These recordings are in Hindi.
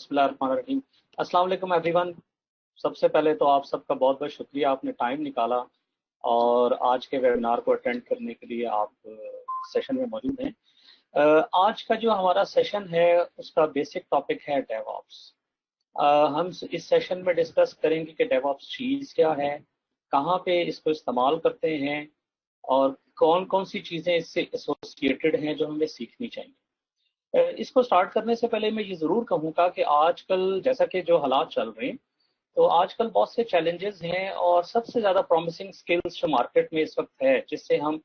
बिस्मिल्लाहिर्रहमानिर्रहीम। अस्सलाम वालेकुम एवरीवन। सबसे पहले तो आप सबका बहुत बहुत शुक्रिया, आपने टाइम निकाला और आज के वेबिनार को अटेंड करने के लिए आप सेशन में मौजूद हैं। आज का जो हमारा सेशन है उसका बेसिक टॉपिक है डेवऑप्स। हम इस सेशन में डिस्कस करेंगे कि डेवऑप्स चीज़ क्या है, कहाँ पे इसको इस्तेमाल करते हैं और कौन कौन सी चीज़ें इससे एसोसिएटेड हैं जो हमें सीखनी चाहिए। इसको स्टार्ट करने से पहले मैं ये ज़रूर कहूँगा कि आजकल जैसा कि जो हालात चल रहे हैं, तो आजकल बहुत से चैलेंजेस हैं और सबसे ज़्यादा प्रॉमिसिंग स्किल्स जो मार्केट में इस वक्त है जिससे हम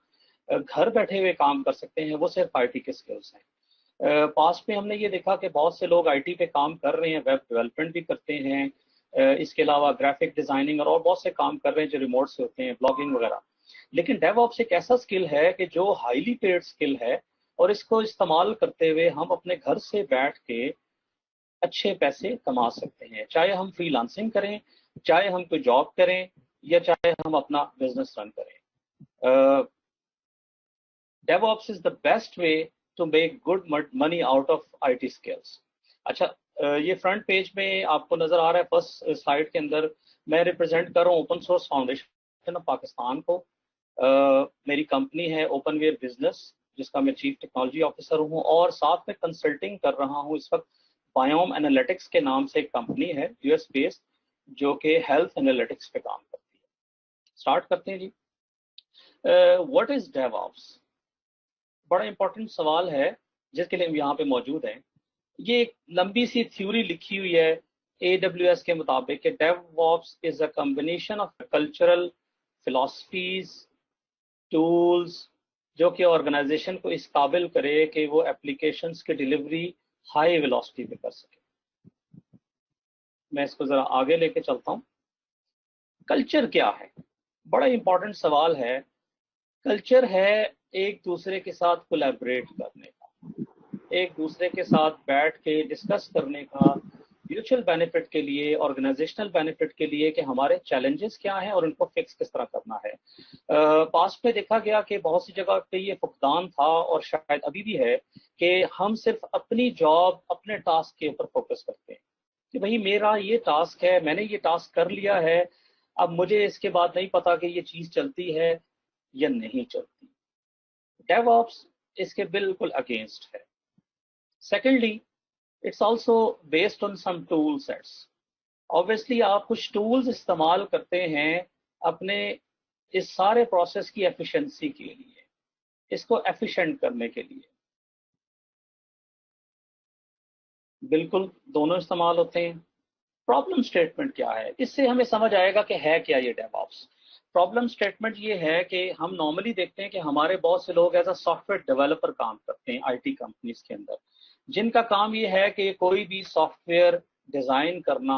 घर बैठे हुए काम कर सकते हैं, वो सिर्फ आईटी के स्किल्स हैं। पास्ट में हमने ये देखा कि बहुत से लोग आईटी पे काम कर रहे हैं, वेब डेवलपमेंट भी करते हैं, इसके अलावा ग्राफिक डिज़ाइनिंग और बहुत से काम कर रहे हैं जो रिमोट से होते हैं, ब्लॉगिंग वगैरह। लेकिन डेवऑप्स एक ऐसा स्किल है कि जो हाईली पेड स्किल है और इसको इस्तेमाल करते हुए हम अपने घर से बैठ के अच्छे पैसे कमा सकते हैं, चाहे हम फ्रीलांसिंग करें, चाहे हम कोई जॉब करें या चाहे हम अपना बिजनेस रन करें। DevOps is the best way to make good money out of IT skills। अच्छा, ये फ्रंट पेज में आपको नजर आ रहा है, फर्स्ट स्लाइड के अंदर मैं रिप्रेजेंट कर रहा हूँ open source foundation of Pakistan को। मेरी कंपनी है ओपनवेयर बिजनेस, जिसका मैं चीफ टेक्नोलॉजी ऑफिसर हूँ और साथ में कंसल्टिंग कर रहा हूँ इस वक्त। बायोम एनालिटिक्स के नाम से एक कंपनी है यूएस बेस्ड, जो कि हेल्थ एनालिटिक्स पे काम करती है। स्टार्ट करते हैं जी। What is DevOps? बड़ा इंपॉर्टेंट सवाल है जिसके लिए हम यहाँ पे मौजूद हैं। ये एक लंबी सी थ्योरी लिखी हुई है AWS के मुताबिक कि DevOps is a combination of cultural philosophies, tools, जो कि ऑर्गेनाइजेशन को इस काबिल करे कि वो एप्लीकेशंस की डिलीवरी हाई वेलोसिटी पे कर सके। मैं इसको जरा आगे लेके चलता हूँ। कल्चर क्या है? बड़ा इंपॉर्टेंट सवाल है। कल्चर है एक दूसरे के साथ कोलैबोरेट करने का, एक दूसरे के साथ बैठ के डिस्कस करने का, म्यूचुअल बेनिफिट के लिए, ऑर्गेनाइजेशनल बेनिफिट के लिए कि हमारे चैलेंजेस क्या हैं और उनको फिक्स किस तरह करना है। पास्ट में देखा गया कि बहुत सी जगह पे ये फुकदान था और शायद अभी भी है कि हम सिर्फ अपनी जॉब, अपने टास्क के ऊपर फोकस करते हैं कि भाई मेरा ये टास्क है, मैंने ये टास्क कर लिया है, अब मुझे इसके बाद नहीं पता कि ये चीज़ चलती है या नहीं चलती। डेवऑप्स इसके बिल्कुल अगेंस्ट है। Secondly, it's also based on some tool sets. Obviously आप कुछ टूल्स इस्तेमाल करते हैं अपने इस सारे प्रोसेस की एफिशिएंसी के लिए, इसको एफिशिएंट करने के लिए। बिल्कुल दोनों इस्तेमाल होते हैं। प्रॉब्लम स्टेटमेंट क्या है, इससे हमें समझ आएगा कि है क्या ये डेवऑप्स। प्रॉब्लम स्टेटमेंट ये है कि हम नॉर्मली देखते हैं कि हमारे बहुत से लोग एज अ सॉफ्टवेयर डेवलपर काम करते हैं आईटी कंपनीज के अंदर, जिनका काम ये है कि कोई भी सॉफ्टवेयर डिजाइन करना,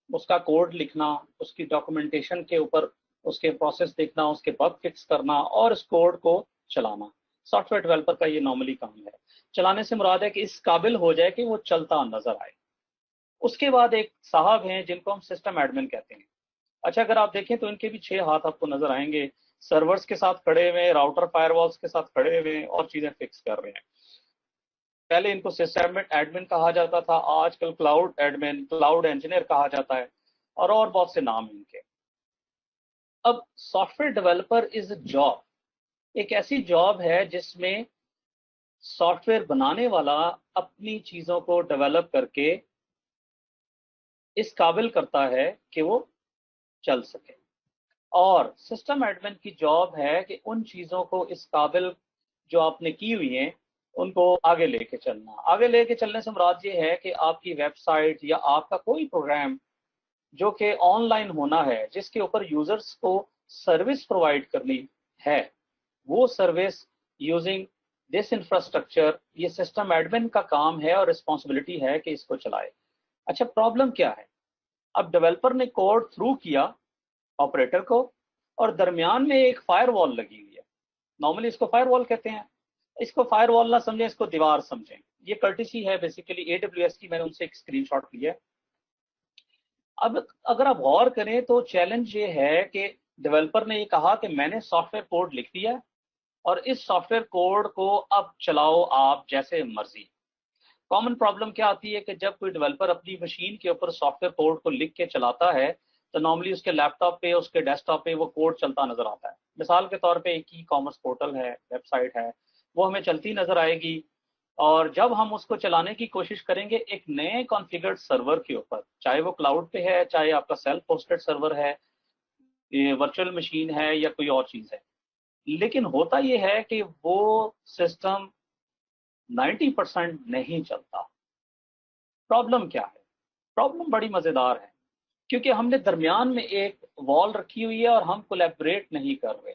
उसका कोड लिखना, उसकी डॉक्यूमेंटेशन के ऊपर उसके प्रोसेस देखना, उसके बग फिक्स करना और उस कोड को चलाना। सॉफ्टवेयर डेवलपर का ये नॉर्मली काम है। चलाने से मुराद है कि इस काबिल हो जाए कि वो चलता नजर आए। उसके बाद एक साहब हैं जिनको हम सिस्टम एडमिन कहते हैं। अच्छा, अगर आप देखें तो इनके भी 6 हाथ आपको नजर आएंगे, सर्वर्स के साथ खड़े हुए, राउटर फायरवॉल्स के साथ खड़े हुए और चीजें फिक्स कर रहे हैं। पहले इनको सिस्टम एडमिन कहा जाता था, आजकल क्लाउड एडमिन, क्लाउड इंजीनियर कहा जाता है और बहुत से नाम इनके। अब software developer is a job, एक ऐसी जॉब है जिसमें सॉफ्टवेयर बनाने वाला अपनी चीजों को डेवलप करके इस काबिल करता है कि वो चल सके, और सिस्टम एडमिन की जॉब है कि उन चीज़ों को इस काबिल जो आपने की हुई हैं उनको आगे लेके चलना। आगे लेके चलने से मुराद ये है कि आपकी वेबसाइट या आपका कोई प्रोग्राम जो कि ऑनलाइन होना है, जिसके ऊपर यूजर्स को सर्विस प्रोवाइड करनी है, वो सर्विस यूजिंग दिस इंफ्रास्ट्रक्चर, ये सिस्टम एडमिन का काम है और रिस्पॉन्सिबिलिटी है कि इसको चलाए। अच्छा, प्रॉब्लम क्या है? अब डेवलपर ने कोड थ्रू किया ऑपरेटर को और दरमियान में एक फायरवॉल लगी हुई है। नॉर्मली इसको फायरवॉल कहते हैं। इसको फायरवॉल ना समझें, इसको दीवार समझें। ये कर्टिसी है बेसिकली AWS की, मैंने उनसे एक स्क्रीनशॉट लिया है। अब अगर आप गौर करें तो चैलेंज ये है कि डेवलपर ने ये कहा कि मैंने सॉफ्टवेयर कोड लिख दिया और इस सॉफ्टवेयर कोड को अब चलाओ आप जैसे मर्जी। कॉमन प्रॉब्लम क्या आती है कि जब कोई डेवलपर अपनी मशीन के ऊपर सॉफ्टवेयर कोड को लिख के चलाता है तो नॉर्मली उसके लैपटॉप पे, उसके डेस्कटॉप पे वो कोड चलता नजर आता है। मिसाल के तौर पे एक ई कॉमर्स पोर्टल है, वेबसाइट है, वो हमें चलती नजर आएगी, और जब हम उसको चलाने की कोशिश करेंगे एक नए कॉन्फ़िगर्ड सर्वर के ऊपर, चाहे वो क्लाउड पे है, चाहे आपका सेल्फ होस्टेड सर्वर है, ये वर्चुअल मशीन है या कोई और चीज है, लेकिन होता ये है कि वो सिस्टम 90% नहीं चलता। प्रॉब्लम क्या है? प्रॉब्लम बड़ी मजेदार है, क्योंकि हमने दरमियान में एक वॉल रखी हुई है और हम कोलैबोरेट नहीं कर रहे।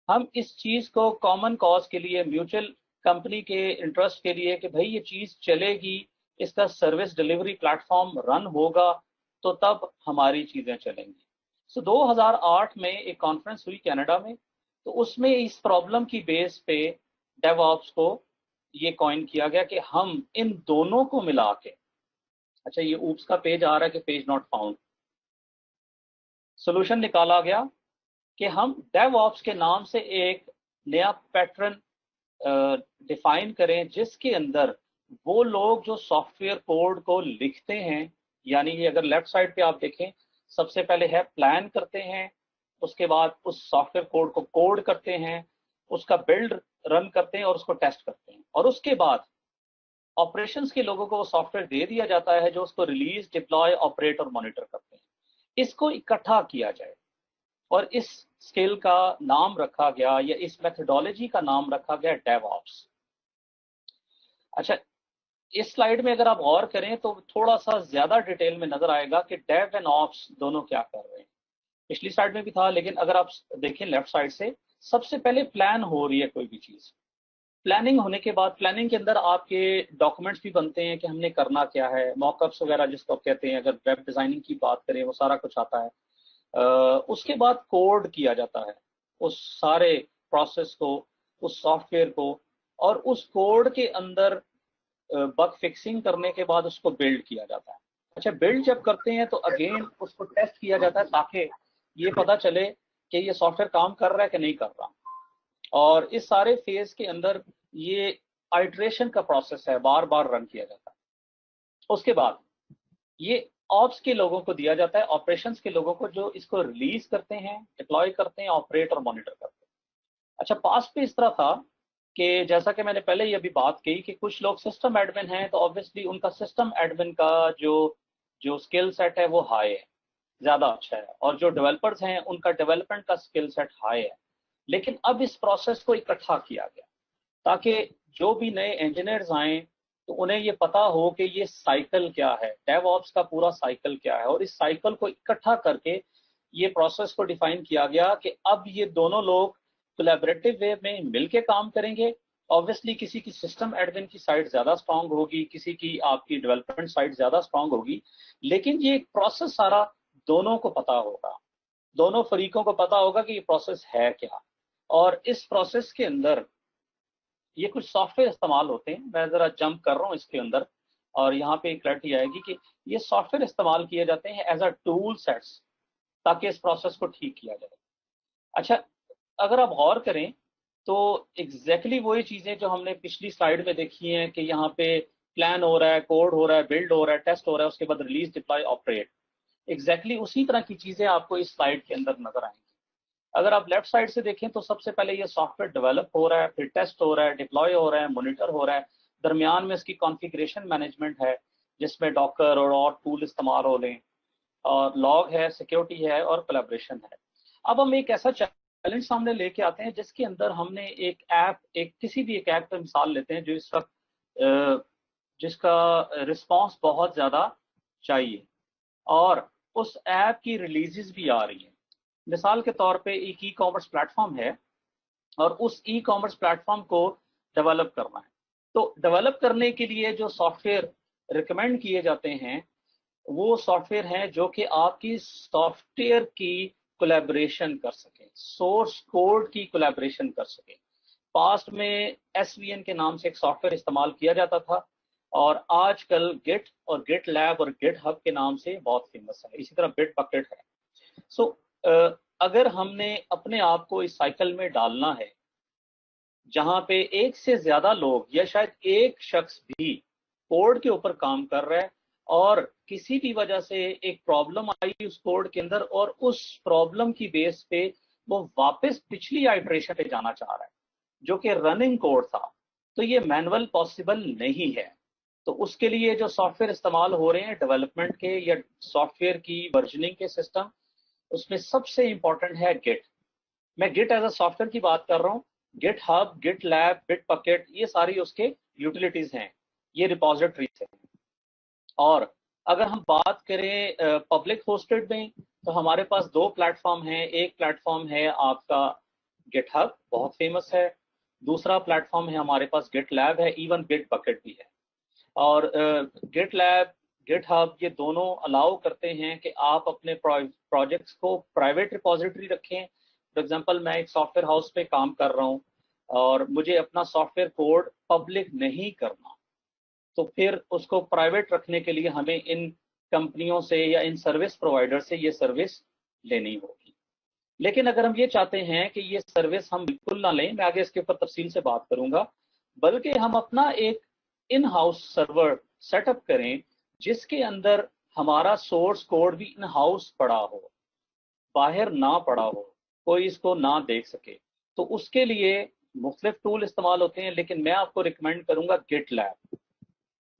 हम इस चीज को कॉमन कॉज के लिए, म्यूचुअल कंपनी के इंटरेस्ट के लिए, कि भाई ये चीज चलेगी, इसका सर्विस डिलीवरी प्लेटफॉर्म रन होगा, तो तब हमारी चीजें चलेंगी। सो 2008 में एक कॉन्फ्रेंस हुई कनाडा में, तो उसमें इस प्रॉब्लम की बेस पे डेवऑप्स को ये कॉइन किया गया कि हम इन दोनों को मिला के, अच्छा ये ऊप्स का पेज आ रहा है कि पेज नॉट फाउंड, सोल्यूशन निकाला गया कि हम डेवऑप्स के नाम से एक नया पैटर्न डिफाइन करें, जिसके अंदर वो लोग जो सॉफ्टवेयर कोड को लिखते हैं, यानी कि अगर लेफ्ट साइड पे आप देखें, सबसे पहले है प्लान करते हैं, उसके बाद उस सॉफ्टवेयर कोड को कोड करते हैं, उसका बिल्ड रन करते हैं और उसको टेस्ट करते हैं, और उसके बाद ऑपरेशंस के लोगों को वो सॉफ्टवेयर दे दिया जाता है जो उसको रिलीज, डिप्लॉय, ऑपरेट और मॉनिटर करते हैं। इसको इकट्ठा किया जाए, और इस स्किल का नाम रखा गया, या इस मेथोडोलॉजी का नाम रखा गया डेवऑप्स। अच्छा, इस स्लाइड में अगर आप गौर करें तो थोड़ा सा ज्यादा डिटेल में नजर आएगा कि डेव एंड ऑप्स दोनों क्या कर रहे हैं। पिछली स्लाइड में भी था, लेकिन अगर आप देखें लेफ्ट साइड से, सबसे पहले प्लान हो रही है कोई भी चीज। प्लानिंग होने के बाद, प्लानिंग के अंदर आपके डॉक्यूमेंट्स भी बनते हैं कि हमने करना क्या है, मॉकअप्स वगैरह जिसको आप कहते हैं, अगर वेब डिजाइनिंग की बात करें वो सारा कुछ आता है। उसके बाद कोड किया जाता है उस सारे प्रोसेस को, उस सॉफ्टवेयर को, और उस कोड के अंदर बग फिक्सिंग करने के बाद उसको बिल्ड किया जाता है। अच्छा, बिल्ड जब करते हैं तो अगेन उसको टेस्ट किया जाता है ताकि ये पता चले कि ये सॉफ्टवेयर काम कर रहा है कि नहीं कर रहा। और इस सारे फेज के अंदर ये आइट्रेशन का प्रोसेस है, बार बार रन किया जाता है। उसके बाद ये ऑप्स के लोगों को दिया जाता है, ऑपरेशंस के लोगों को, जो इसको रिलीज करते हैं, डिप्लॉय करते हैं, ऑपरेट और मॉनिटर करते हैं। अच्छा, पास्ट पे इस तरह था कि जैसा कि मैंने पहले ही अभी बात की कि कुछ लोग सिस्टम एडमिन हैं, तो ऑब्वियसली उनका सिस्टम एडमिन का जो जो स्किल सेट है वो हाई है, ज्यादा अच्छा है, और जो डेवलपर्स हैं उनका डेवलपमेंट का स्किल सेट हाई है। लेकिन अब इस प्रोसेस को इकट्ठा किया गया ताकि जो भी नए इंजीनियर्स आए तो उन्हें ये पता हो कि ये साइकिल क्या है, डेवऑप्स का पूरा साइकिल क्या है, और इस साइकिल को इकट्ठा करके ये प्रोसेस को डिफाइन किया गया कि अब ये दोनों लोग कोलैबोरेटिव वे में मिलके काम करेंगे। ऑब्वियसली किसी की सिस्टम एडमिन की साइड ज्यादा स्ट्रांग होगी, किसी की आपकी डेवलपमेंट साइड ज्यादा स्ट्रांग होगी, लेकिन ये एक प्रोसेस सारा दोनों को पता होगा, दोनों फरीकों को पता होगा कि ये प्रोसेस है क्या। और इस प्रोसेस के अंदर ये कुछ सॉफ्टवेयर इस्तेमाल होते हैं, मैं जरा जंप कर रहा हूँ इसके अंदर, और यहाँ पे क्लैरिटी आएगी कि ये सॉफ्टवेयर इस्तेमाल किए जाते हैं एज अ टूल सेट्स ताकि इस प्रोसेस को ठीक किया जाए। अच्छा, अगर आप गौर करें तो एग्जैक्टली वही चीजें जो हमने पिछली स्लाइड में देखी हैं कि यहाँ पे प्लान हो रहा है, कोड हो रहा है, बिल्ड हो रहा है, टेस्ट हो रहा है, उसके बाद रिलीज, डिप्लॉय, ऑपरेट, एग्जैक्टली उसी तरह की चीजें आपको इस स्लाइड के अंदर नजर आएंगी। अगर आप लेफ्ट साइड से देखें तो सबसे पहले ये सॉफ्टवेयर डेवलप हो रहा है, फिर टेस्ट हो रहा है, डिप्लॉय हो रहा है, मॉनिटर हो रहा है, दरमियान में इसकी कॉन्फ़िगरेशन मैनेजमेंट है जिसमें डॉकर और टूल इस्तेमाल हो लें, और लॉग है, सिक्योरिटी है और कोलैबोरेशन है। अब हम एक ऐसा चैलेंज सामने लेके आते हैं जिसके अंदर हमने एक ऐप, एक किसी भी एक ऐप पर मिसाल लेते हैं जो इस वक्त जिसका रिस्पॉन्स बहुत ज्यादा चाहिए, और उस ऐप की रिलीजेस भी आ रही हैं। मिसाल के तौर पे एक ई कॉमर्स प्लेटफॉर्म है, और उस ई कॉमर्स प्लेटफॉर्म को डेवलप करना है। तो डेवलप करने के लिए जो सॉफ्टवेयर रिकमेंड किए जाते हैं वो सॉफ्टवेयर हैं जो कि आपकी सॉफ्टवेयर की कोलैबोरेशन कर सकें, सोर्स कोड की कोलैबोरेशन कर सकें। पास्ट में एसवीएन के नाम से एक सॉफ्टवेयर इस्तेमाल किया जाता था, और आजकल गिट और गिट लैब और गिट हब के नाम से बहुत फेमस है, इसी तरह बिट बकेट है। सो अगर हमने अपने आप को इस साइकिल में डालना है जहां पे एक से ज्यादा लोग या शायद एक शख्स भी कोड के ऊपर काम कर रहा है और किसी भी वजह से एक प्रॉब्लम आई उस कोड के अंदर और उस प्रॉब्लम की बेस पे वो वापस पिछली आइटरेशन पे जाना चाह रहा है जो कि रनिंग कोड था, तो ये मैनुअल पॉसिबल नहीं है। तो उसके लिए जो सॉफ्टवेयर इस्तेमाल हो रहे हैं डेवलपमेंट के या सॉफ्टवेयर की वर्जनिंग के सिस्टम, उसमें सबसे इंपॉर्टेंट है गिट। मैं गिट एज अ सॉफ्टवेयर की बात कर रहा हूँ। GitHub, GitLab, Bitbucket, ये सारी उसके यूटिलिटीज हैं, ये रिपोजिटरीज हैं। और अगर हम बात करें पब्लिक होस्टेड में, तो हमारे पास दो प्लेटफॉर्म हैं। एक प्लेटफॉर्म है आपका गिट हब, बहुत फेमस है। दूसरा प्लेटफॉर्म है हमारे पास गिट लैब है, इवन बिट बकेट भी है। और गिट लैब, गिट हब, ये दोनों अलाउ करते हैं कि आप अपने प्रोजेक्ट्स को प्राइवेट रिपोजिटरी रखें। फॉर एग्जांपल, मैं एक सॉफ्टवेयर हाउस पे काम कर रहा हूँ और मुझे अपना सॉफ्टवेयर कोड पब्लिक नहीं करना, तो फिर उसको प्राइवेट रखने के लिए हमें इन कंपनियों से या इन सर्विस प्रोवाइडर से ये सर्विस लेनी होगी। लेकिन अगर हम ये चाहते हैं कि ये सर्विस हम बिल्कुल ना लें, मैं आगे इसके ऊपर तफसील से बात करूंगा, बल्कि हम अपना एक इन हाउस सर्वर सेटअप करें जिसके अंदर हमारा सोर्स कोड भी इन हाउस पड़ा हो, बाहर ना पड़ा हो, कोई इसको ना देख सके, तो उसके लिए मुख्तलिफ टूल इस्तेमाल होते हैं। लेकिन मैं आपको रिकमेंड करूंगा गिट लैब।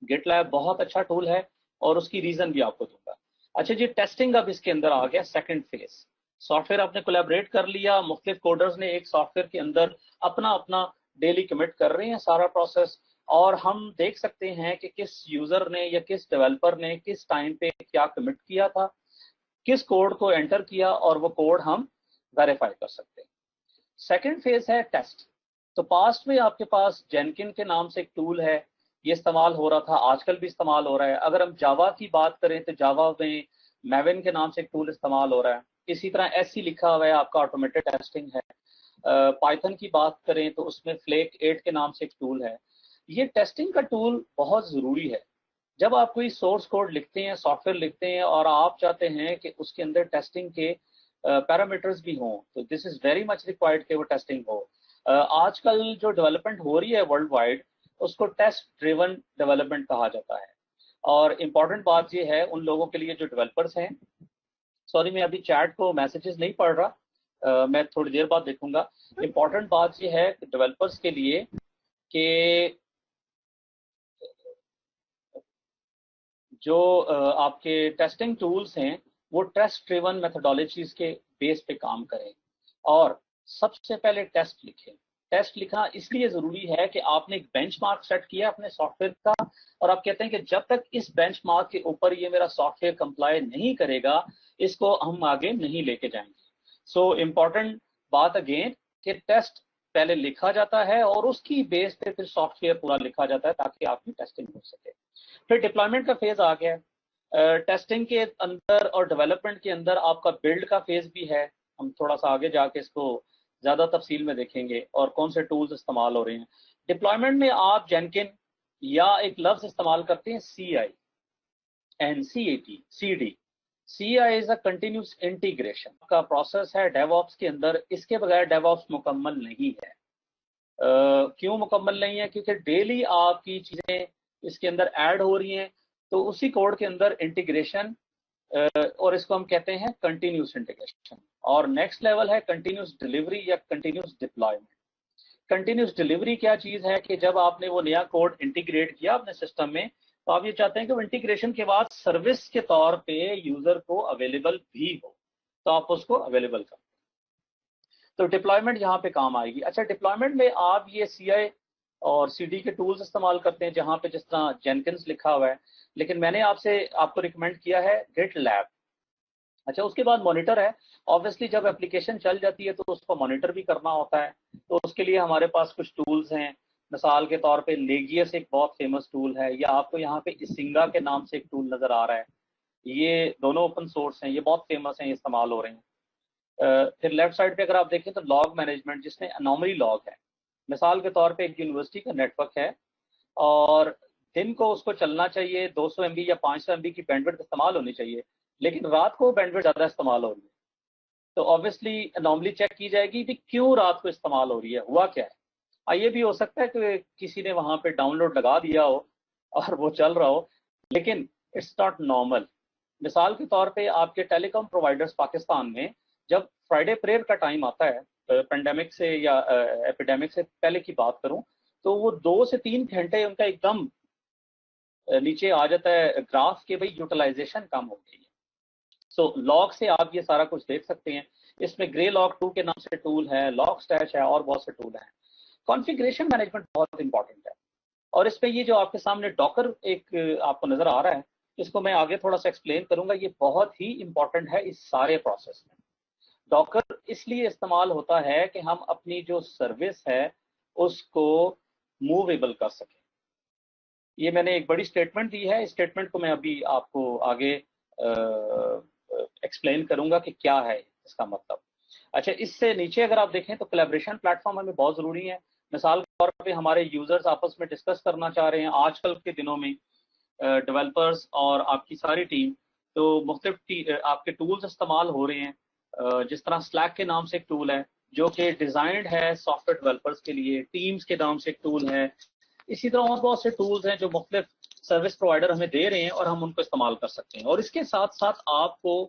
गिट लैब बहुत अच्छा टूल है और उसकी रीजन भी आपको दूंगा। अच्छा जी, टेस्टिंग अब इसके अंदर आ गया सेकंड फेज। सॉफ्टवेयर आपने कोलैबोरेट कर लिया, मुख्तलिफ कोडर्स ने एक सॉफ्टवेयर के अंदर अपना अपना डेली कमिट कर रहे हैं सारा प्रोसेस, और हम देख सकते हैं कि किस यूजर ने या किस डेवलपर ने किस टाइम पे क्या कमिट किया था, किस कोड को एंटर किया, और वो कोड हम वेरीफाई कर सकते हैं। सेकंड फेज है टेस्ट। तो पास्ट में आपके पास जेनकिन के नाम से एक टूल है, ये इस्तेमाल हो रहा था, आजकल भी इस्तेमाल हो रहा है। अगर हम जावा की बात करें तो जावा में मैविन के नाम से एक टूल इस्तेमाल हो रहा है। इसी तरह एससी लिखा हुआ है, आपका ऑटोमेटेड टेस्टिंग है। पाइथन की बात करें तो उसमें फ्लेक 8 के नाम से एक टूल है। ये टेस्टिंग का टूल बहुत ज़रूरी है। जब आप कोई सोर्स कोड लिखते हैं, सॉफ्टवेयर लिखते हैं, और आप चाहते हैं कि उसके अंदर टेस्टिंग के पैरामीटर्स भी हों, तो this is very much required कि वो टेस्टिंग हो। आजकल जो डेवलपमेंट हो रही है वर्ल्ड वाइड, उसको टेस्ट ड्रिवन डेवलपमेंट कहा जाता है। और इम्पॉर्टेंट बात ये है उन लोगों के लिए जो डेवलपर्स हैं, सॉरी मैं अभी चैट को मैसेजेस नहीं पढ़ रहा, मैं थोड़ी देर बाद देखूंगा। इम्पॉर्टेंट बात ये है डेवलपर्स के लिए कि जो आपके टेस्टिंग टूल्स हैं वो टेस्ट ड्रिवन मेथोडोलॉजीज के बेस पे काम करें, और सबसे पहले टेस्ट लिखें। टेस्ट लिखना इसलिए ज़रूरी है कि आपने एक बेंचमार्क सेट किया अपने सॉफ्टवेयर का, और आप कहते हैं कि जब तक इस बेंचमार्क के ऊपर ये मेरा सॉफ्टवेयर कंप्लाई नहीं करेगा, इसको हम आगे नहीं लेके जाएंगे। सो इम्पॉर्टेंट बात अगेन कि टेस्ट पहले लिखा जाता है और उसकी बेस पे फिर सॉफ्टवेयर पूरा लिखा जाता है ताकि आपकी टेस्टिंग हो सके। फिर डिप्लॉयमेंट का फेज आ गया है। टेस्टिंग के अंदर और डेवलपमेंट के अंदर आपका बिल्ड का फेज भी है। हम थोड़ा सा आगे जाके इसको ज्यादा तफसील में देखेंगे और कौन से टूल्स इस्तेमाल हो रहे हैं। डिप्लॉयमेंट में आप जेनकिन या एक लफ्ज इस्तेमाल करते हैं CI, is a continuous integration का प्रोसेस है डेवऑप्स के अंदर। इसके बगैर डेवऑप्स मुकम्मल नहीं है। क्यों मुकम्मल नहीं है? क्योंकि डेली आपकी चीजें इसके अंदर ऐड हो रही हैं, तो उसी कोड के अंदर इंटीग्रेशन, और इसको हम कहते हैं कंटिन्यूस इंटीग्रेशन। और नेक्स्ट लेवल है कंटिन्यूस डिलीवरी या कंटिन्यूस डिप्लॉयमेंट। कंटिन्यूस डिलीवरी क्या चीज है कि जब आपने वो नया कोड इंटीग्रेट किया अपने सिस्टम में, तो आप ये चाहते हैं कि वो इंटीग्रेशन के बाद सर्विस के तौर पे यूजर को अवेलेबल भी हो, तो आप उसको अवेलेबल कर, तो डिप्लॉयमेंट यहाँ पे काम आएगी। अच्छा, डिप्लॉयमेंट में आप ये CI और CD के टूल्स इस्तेमाल करते हैं, जहाँ पे जिस तरह जेनकिन्स लिखा हुआ है, लेकिन मैंने आपको रिकमेंड किया है गिट लैब। अच्छा, उसके बाद मॉनिटर है। ऑब्वियसली जब एप्लीकेशन चल जाती है तो उसको मॉनिटर भी करना होता है, तो उसके लिए हमारे पास कुछ टूल्स हैं। मिसाल के तौर पे लेगियस एक बहुत फेमस टूल है, या आपको यहाँ पे इसिंगा के नाम से एक टूल नजर आ रहा है। ये दोनों ओपन सोर्स हैं, ये बहुत फेमस हैं, ये इस्तेमाल हो रहे हैं। फिर लेफ्ट साइड पे अगर आप देखें तो लॉग मैनेजमेंट, जिसमें अनोमली लॉग है। मिसाल के तौर पे एक यूनिवर्सिटी का नेटवर्क है और दिन को उसको चलना चाहिए 200 MB या 500 MB की बैंडविड्थ इस्तेमाल होनी चाहिए, लेकिन रात को बैंडविड्थ ज़्यादा इस्तेमाल हो रही है, तो ऑब्वियसली अनोमली चेक की जाएगी कि क्यों रात को इस्तेमाल हो रही है, हुआ क्या है। ये भी हो सकता है कि किसी ने वहाँ पे डाउनलोड लगा दिया हो और वो चल रहा हो, लेकिन इट्स नॉट नॉर्मल। मिसाल के तौर पे आपके टेलीकॉम प्रोवाइडर्स पाकिस्तान में जब फ्राइडे प्रेयर का टाइम आता है, पेंडेमिक से या एपिडेमिक से पहले की बात करूं, तो वो 2 से 3 घंटे उनका एकदम नीचे आ जाता है ग्राफ के, भाई यूटिलाइजेशन कम हो गई है। सो लॉग से आप ये सारा कुछ देख सकते हैं। इसमें ग्रे लॉग 2 के नाम से टूल है, लॉग स्टैश है, और बहुत से टूल हैं। कॉन्फ़िगरेशन मैनेजमेंट बहुत इंपॉर्टेंट है। और इस पे ये जो आपके सामने डॉकर एक आपको नजर आ रहा है, इसको मैं आगे थोड़ा सा एक्सप्लेन करूंगा। ये बहुत ही इंपॉर्टेंट है इस सारे प्रोसेस में। डॉकर इसलिए इस्तेमाल होता है कि हम अपनी जो सर्विस है उसको मूवेबल कर सकें। ये मैंने एक बड़ी स्टेटमेंट दी है, इस स्टेटमेंट को मैं अभी आपको आगे एक्सप्लेन करूंगा कि क्या है इसका मतलब। अच्छा, इससे नीचे अगर आप देखें तो कोलैबोरेशन प्लेटफॉर्म हमें बहुत जरूरी है। मिसाल के तौर पे हमारे यूजर्स आपस में डिस्कस करना चाह रहे हैं आजकल के दिनों में, डेवलपर्स और आपकी सारी टीम, तो मुख्तलिफ आपके टूल्स इस्तेमाल हो रहे हैं। जिस तरह स्लैक के नाम से एक टूल है जो कि डिजाइंड है सॉफ्टवेयर डेवलपर्स के लिए, टीम्स के नाम से एक टूल है। इसी तरह और बहुत से टूल्स हैं जो मुख्तलिफ सर्विस प्रोवाइडर हमें दे रहे हैं और हम उनको इस्तेमाल कर सकते हैं। और इसके साथ साथ आपको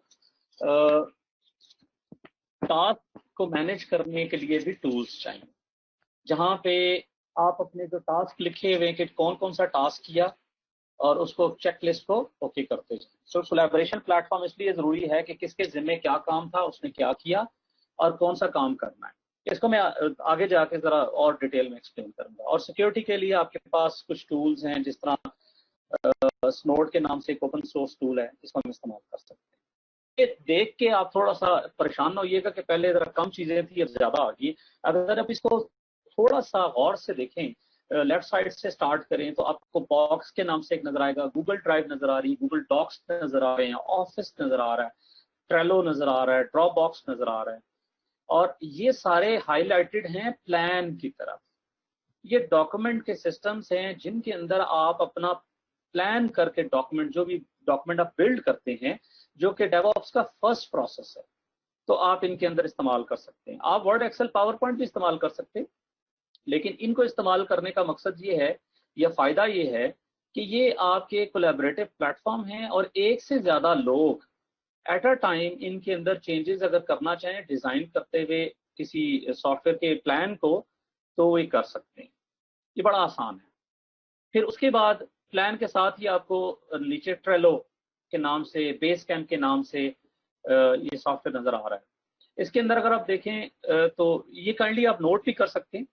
टास्क को मैनेज करने के लिए भी टूल्स चाहिए, जहाँ पे आप अपने जो टास्क लिखे हुए हैं कि कौन कौन सा टास्क किया और उसको चेकलिस्ट को ओके करते जाए। सो कोलैबोरेशन प्लेटफॉर्म इसलिए जरूरी है कि किसके जिम्मे क्या काम था, उसने क्या किया और कौन सा काम करना है। इसको मैं आगे जाके जरा और डिटेल में एक्सप्लेन करूंगा। और सिक्योरिटी के लिए आपके पास कुछ टूल्स हैं, जिस तरह स्नोड के नाम से एक ओपन सोर्स टूल है, इसको हम इस्तेमाल कर सकते हैं। ये देख के आप थोड़ा सा परेशान ना होइएगा कि पहले जरा कम चीजें थी अब ज्यादा आ गई। अगर आप इसको थोड़ा सा गौर से देखें, लेफ्ट साइड से स्टार्ट करें तो आपको बॉक्स के नाम से एक नजर आएगा, गूगल ड्राइव नजर आ रही है, गूगल डॉक्स नजर आ रहे हैं, ऑफिस नजर आ रहा है, ट्रेलो नजर आ रहा है, ड्रॉप बॉक्स नजर आ रहा है। और ये सारे हाईलाइटेड हैं प्लान की तरफ। ये डॉक्यूमेंट के सिस्टम्स हैं जिनके अंदर आप अपना प्लान करके डॉक्यूमेंट, जो भी डॉक्यूमेंट आप बिल्ड करते हैं, जो कि डेवऑप्स का फर्स्ट प्रोसेस है, तो आप इनके अंदर इस्तेमाल कर सकते हैं। आप वर्ड, एक्सेल, पावर पॉइंट भी इस्तेमाल कर सकते हैं, लेकिन इनको इस्तेमाल करने का मकसद ये है या फायदा ये है कि ये आपके कोलैबोरेटिव प्लेटफॉर्म हैं और एक से ज्यादा लोग एट अ टाइम इनके अंदर चेंजेस अगर करना चाहें डिजाइन करते हुए किसी सॉफ्टवेयर के प्लान को, तो वो कर सकते हैं। ये बड़ा आसान है। फिर उसके बाद प्लान के साथ ही आपको नीचे ट्रेलो के नाम से, बेस कैम्प के नाम से ये सॉफ्टवेयर नजर आ रहा है। इसके अंदर अगर आप देखें तो ये काइंडली आप नोट भी कर सकते हैं।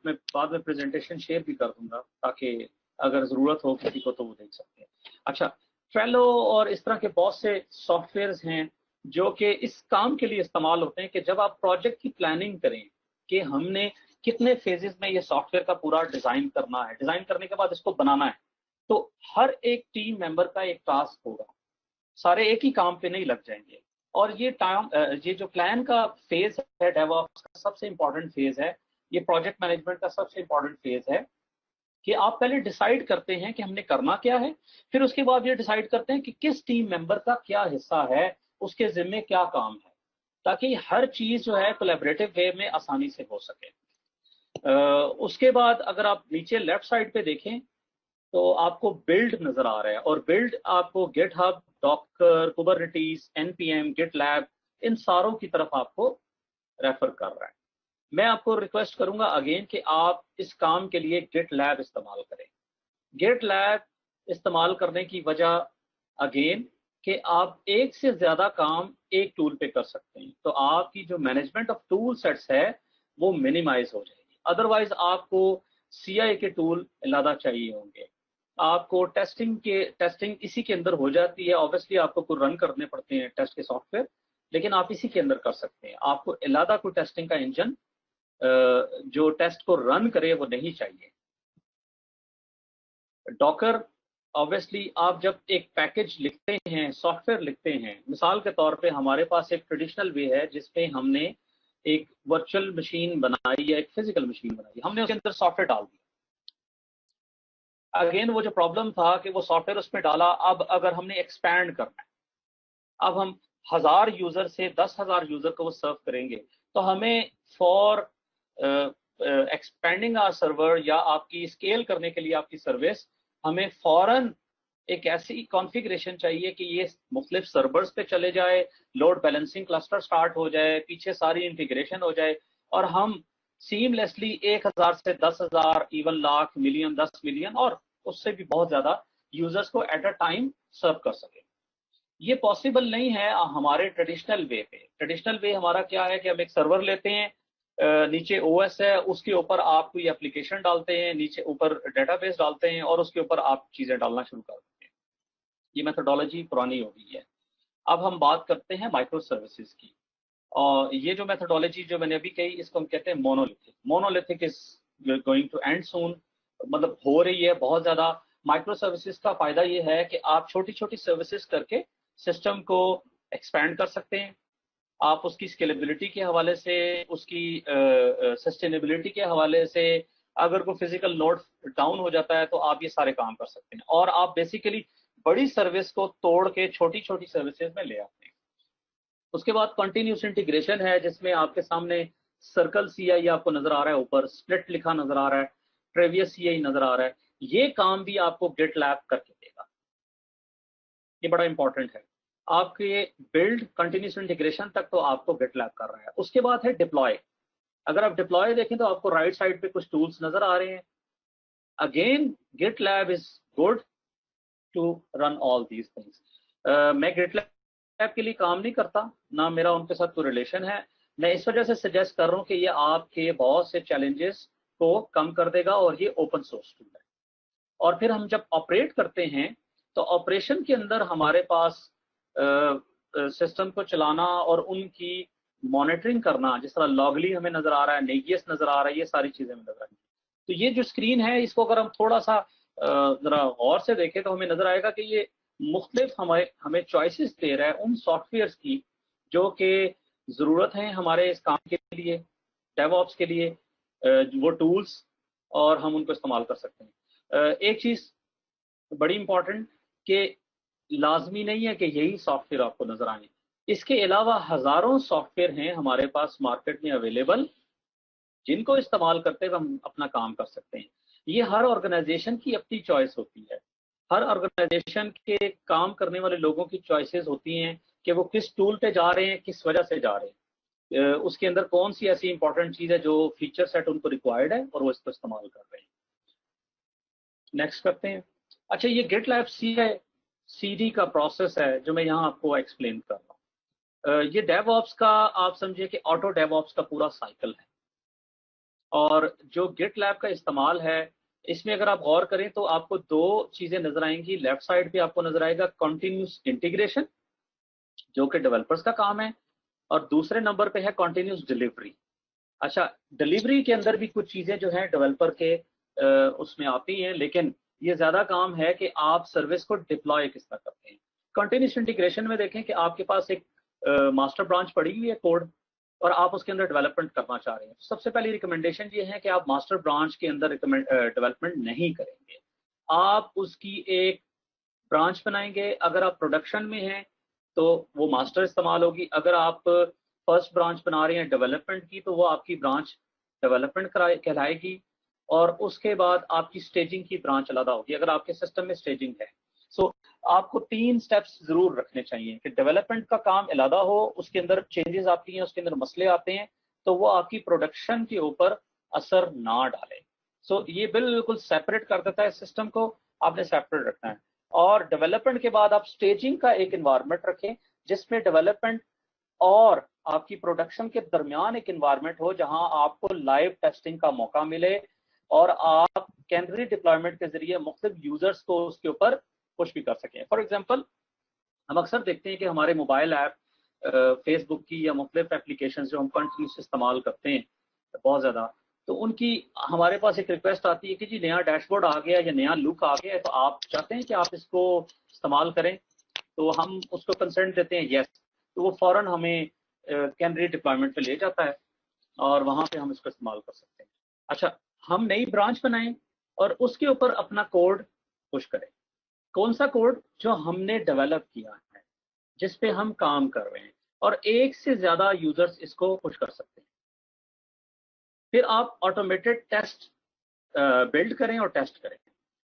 मैं बाद में प्रेजेंटेशन शेयर भी कर दूंगा ताकि अगर जरूरत हो किसी को तो वो देख सकते हैं। अच्छा, ट्रेलो और इस तरह के बहुत से सॉफ्टवेयर्स हैं जो कि इस काम के लिए इस्तेमाल होते हैं कि जब आप प्रोजेक्ट की प्लानिंग करें कि हमने कितने फेजेस में ये सॉफ्टवेयर का पूरा डिजाइन करना है, डिजाइन करने के बाद इसको बनाना है, तो हर एक टीम मेंबर का एक टास्क होगा, सारे एक ही काम पे नहीं लग जाएंगे। और ये जो प्लान का फेज है डेवऑप्स का सबसे इंपॉर्टेंट फेज है, ये प्रोजेक्ट मैनेजमेंट का सबसे इंपॉर्टेंट फेज है कि आप पहले डिसाइड करते हैं कि हमने करना क्या है, फिर उसके बाद ये डिसाइड करते हैं कि किस टीम मेंबर का क्या हिस्सा है, उसके जिम्मे क्या काम है, ताकि हर चीज जो है कोलैबोरेटिव वे में आसानी से हो सके। उसके बाद अगर आप नीचे लेफ्ट साइड पे देखें तो आपको बिल्ड नजर आ रहा है, और बिल्ड आपको गिटहब, डॉकर, कुबरनेटीज, एनपीएम, गिटलैब, इन सारों की तरफ आपको रेफर कर रहा है। मैं आपको रिक्वेस्ट करूंगा अगेन कि आप इस काम के लिए गिटलैब इस्तेमाल करें। गिटलैब इस्तेमाल करने की वजह अगेन कि आप एक से ज्यादा काम एक टूल पे कर सकते हैं, तो आपकी जो मैनेजमेंट ऑफ टूल सेट्स है वो मिनिमाइज हो जाएगी। अदरवाइज आपको सीआई के टूल अलग चाहिए होंगे, आपको टेस्टिंग इसी के अंदर हो जाती है। ऑब्वियसली आपको कुछ रन करने पड़ते हैं टेस्ट के सॉफ्टवेयर, लेकिन आप इसी के अंदर कर सकते हैं। आपको अलग कोई टेस्टिंग का इंजन जो टेस्ट को रन करे वो नहीं चाहिए। डॉकर, ऑब्वियसली आप जब एक पैकेज लिखते हैं, सॉफ्टवेयर लिखते हैं, मिसाल के तौर पे हमारे पास एक ट्रेडिशनल वे है जिसपे हमने एक वर्चुअल मशीन बनाई या एक फिजिकल मशीन बनाई, हमने उसके अंदर सॉफ्टवेयर डाल दिया। अगेन वो जो प्रॉब्लम था कि वो सॉफ्टवेयर उसमें डाला, अब अगर हमने एक्सपैंड करना है, अब हम 1000 यूजर से 10,000 यूजर को वो सर्व करेंगे, तो हमें फॉर एक्सपेंडिंग आवर सर्वर या आपकी स्केल करने के लिए आपकी सर्विस, हमें फौरन एक ऐसी कॉन्फ़िगरेशन चाहिए कि ये मुख्तलिफ सर्वर्स पे चले जाए, लोड बैलेंसिंग क्लस्टर स्टार्ट हो जाए, पीछे सारी इंटीग्रेशन हो जाए और हम सीमलेसली 1000 से 10,000 इवन लाख मिलियन 10 मिलियन और उससे भी बहुत ज्यादा यूजर्स को एट अ टाइम सर्व कर सके। ये पॉसिबल नहीं है हमारे ट्रेडिशनल वे पे। ट्रेडिशनल वे हमारा क्या है कि हम एक सर्वर लेते हैं, नीचे ओएस है, उसके ऊपर आप कोई एप्लीकेशन डालते हैं, नीचे ऊपर डेटाबेस डालते हैं और उसके ऊपर आप चीजें डालना शुरू कर देते हैं। ये मेथोडोलॉजी पुरानी हो गई है। अब हम बात करते हैं माइक्रो सर्विसेज की। और ये जो मेथोडोलॉजी जो मैंने अभी कही, इसको हम कहते हैं monolithic. Monolithic is going to end soon, मतलब हो रही है बहुत ज्यादा। माइक्रो सर्विसेज का फायदा ये है कि आप छोटी छोटी सर्विसेज करके सिस्टम को एक्सपैंड कर सकते हैं। आप उसकी स्केलेबिलिटी के हवाले से, उसकी सस्टेनेबिलिटी के हवाले से, अगर कोई फिजिकल नोड डाउन हो जाता है तो आप ये सारे काम कर सकते हैं और आप बेसिकली बड़ी सर्विस को तोड़ के छोटी छोटी सर्विसेज में ले आते हैं। उसके बाद कंटिन्यूस इंटीग्रेशन है, जिसमें आपके सामने सर्कल सीआई आपको नजर आ रहा है, ऊपर स्प्लिट लिखा नजर आ रहा है, ट्रेवियस सीआई नजर आ रहा है। ये काम भी आपको गिटलैब करके देगा। ये बड़ा इंपॉर्टेंट है। आपके बिल्ड कंटिन्यूस इंटीग्रेशन तक तो आपको गिटलैब कर रहा है। उसके बाद है डिप्लॉय। अगर आप डिप्लॉय देखें तो आपको राइट साइड पे कुछ टूल्स नजर आ रहे हैं। Again GitLab is good to run all these things. मैं गिटलैब के लिए काम नहीं करता, ना मेरा उनके साथ कोई रिलेशन है। मैं इस वजह से सजेस्ट कर रहा हूँ कि ये आपके बहुत से चैलेंजेस को कम कर देगा और ये ओपन सोर्स टूल है। और फिर हम जब ऑपरेट करते हैं तो ऑपरेशन के अंदर हमारे पास सिस्टम को चलाना और उनकी मॉनिटरिंग करना, जिस तरह लॉगली हमें नजर आ रहा है, नेगियस नजर आ रहा है, ये सारी चीजें हमें नजर आएंगी। तो ये जो स्क्रीन है, इसको अगर हम थोड़ा सा जरा गौर से देखें तो हमें नजर आएगा कि ये मुख्तलिफ हमें चॉइसेस दे रहा है उन सॉफ्टवेयर की जो कि जरूरत है हमारे इस काम के लिए, डेवऑप्स के लिए, वो टूल्स, और हम उनको इस्तेमाल कर सकते हैं। एक चीज बड़ी इंपॉर्टेंट कि लाजमी नहीं है कि यही सॉफ्टवेयर आपको नजर आए। इसके अलावा हजारों सॉफ्टवेयर हैं हमारे पास मार्केट में अवेलेबल, जिनको इस्तेमाल करते हुए हम अपना काम कर सकते हैं। ये हर ऑर्गेनाइजेशन की अपनी चॉइस होती है। हर ऑर्गेनाइजेशन के काम करने वाले लोगों की चॉइसेस होती हैं कि वो किस टूल पे जा रहे हैं, किस वजह से जा रहे हैं, उसके अंदर कौन सी ऐसी इंपॉर्टेंट चीज है जो फीचर सेट उनको रिक्वायर्ड है और वो इसको इस्तेमाल कर रहे हैं। नेक्स्ट करते हैं। अच्छा, ये गिटलैब सीडी का प्रोसेस है जो मैं यहाँ आपको एक्सप्लेन कर रहा हूँ। ये डेवऑप्स का, आप समझिए कि ऑटो डेवऑप्स का पूरा साइकिल है। और जो गिटलैब का इस्तेमाल है, इसमें अगर आप गौर करें तो आपको दो चीजें नजर आएंगी। लेफ्ट साइड पे आपको नजर आएगा कंटिन्यूस इंटीग्रेशन, जो कि डेवलपर्स का काम है, और दूसरे नंबर पे है कंटिन्यूस डिलीवरी। अच्छा, डिलीवरी के अंदर भी कुछ चीजें जो है डेवलपर के उसमें आती हैं, लेकिन ये ज्यादा काम है कि आप सर्विस को डिप्लॉय किस तरह करते हैं। कंटिन्यूस इंटीग्रेशन में देखें कि आपके पास एक मास्टर ब्रांच पड़ी हुई है कोड, और आप उसके अंदर डेवलपमेंट करना चाह रहे हैं। सबसे पहली रिकमेंडेशन ये है कि आप मास्टर ब्रांच के अंदर डेवलपमेंट नहीं करेंगे। आप उसकी एक ब्रांच बनाएंगे। अगर आप प्रोडक्शन में हैं तो वो मास्टर इस्तेमाल होगी। अगर आप फर्स्ट ब्रांच बना रहे हैं डेवलपमेंट की, तो वो आपकी ब्रांच डेवलपमेंट कहलाएगी। और उसके बाद आपकी स्टेजिंग की ब्रांच अलग होगी, अगर आपके सिस्टम में स्टेजिंग है। सो आपको 3 स्टेप्स जरूर रखने चाहिए कि डेवलपमेंट का काम अलहदा हो, उसके अंदर चेंजेस आती हैं, उसके अंदर मसले आते हैं, तो वो आपकी प्रोडक्शन के ऊपर असर ना डाले। सो ये बिल्कुल सेपरेट कर देता है सिस्टम को, आपने सेपरेट रखना है। और डेवलपमेंट के बाद आप स्टेजिंग का एक इन्वायरमेंट रखें, जिसमें डेवलपमेंट और आपकी प्रोडक्शन के दरमियान एक इन्वायरमेंट हो, जहां आपको लाइव टेस्टिंग का मौका मिले और आप कैनरी डिप्लॉयमेंट के जरिए मुख्तलिफ यूजर्स को उसके ऊपर पुश भी कर सकें। फॉर एग्जाम्पल, हम अक्सर देखते हैं कि हमारे मोबाइल ऐप, फेसबुक की या मुख्तलिफ एप्लीकेशन जो हम कंटिन्यूस इस्तेमाल करते हैं बहुत ज़्यादा, तो उनकी हमारे पास एक रिक्वेस्ट आती है कि जी नया डैशबोर्ड आ गया या नया लुक आ गया है, तो आप चाहते हैं कि आप इसको इस्तेमाल करें। तो हम उसको कंसेंट देते हैं यस, तो वो फौरन हमें कैनरी डिप्लॉयमेंट पे ले जाता है और वहां पे हम इसको इस्तेमाल कर सकते हैं। अच्छा, हम नई ब्रांच बनाएं और उसके ऊपर अपना कोड पुश करें। कौन सा कोड? जो हमने डेवलप किया है, जिस पे हम काम कर रहे हैं, और एक से ज्यादा यूजर्स इसको पुश कर सकते हैं। फिर आप ऑटोमेटेड टेस्ट बिल्ड करें और टेस्ट करें।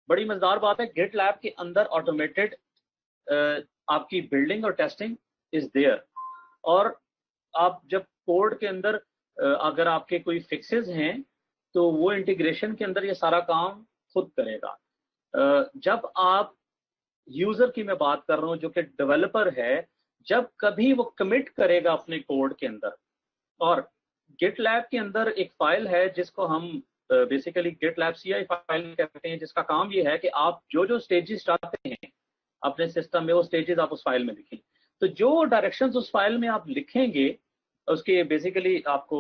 बड़ी मजेदार बात है, गिट लैब के अंदर ऑटोमेटेड आपकी बिल्डिंग और टेस्टिंग इज देयर। और आप जब कोड के अंदर अगर आपके कोई फिक्सेस हैं तो वो इंटीग्रेशन के अंदर ये सारा काम खुद करेगा। जब आप यूजर की मैं बात कर रहा हूँ जो कि डेवलपर है, जब कभी वो कमिट करेगा अपने कोड के अंदर, और गिटलैब के अंदर एक फाइल है जिसको हम बेसिकली गिटलैब CI फाइल कहते हैं, जिसका काम ये है कि आप जो जो स्टेजेस चाहते हैं अपने सिस्टम में वो स्टेजेस आप उस फाइल में लिखें। तो जो डायरेक्शंस उस फाइल में आप लिखेंगे उसके बेसिकली आपको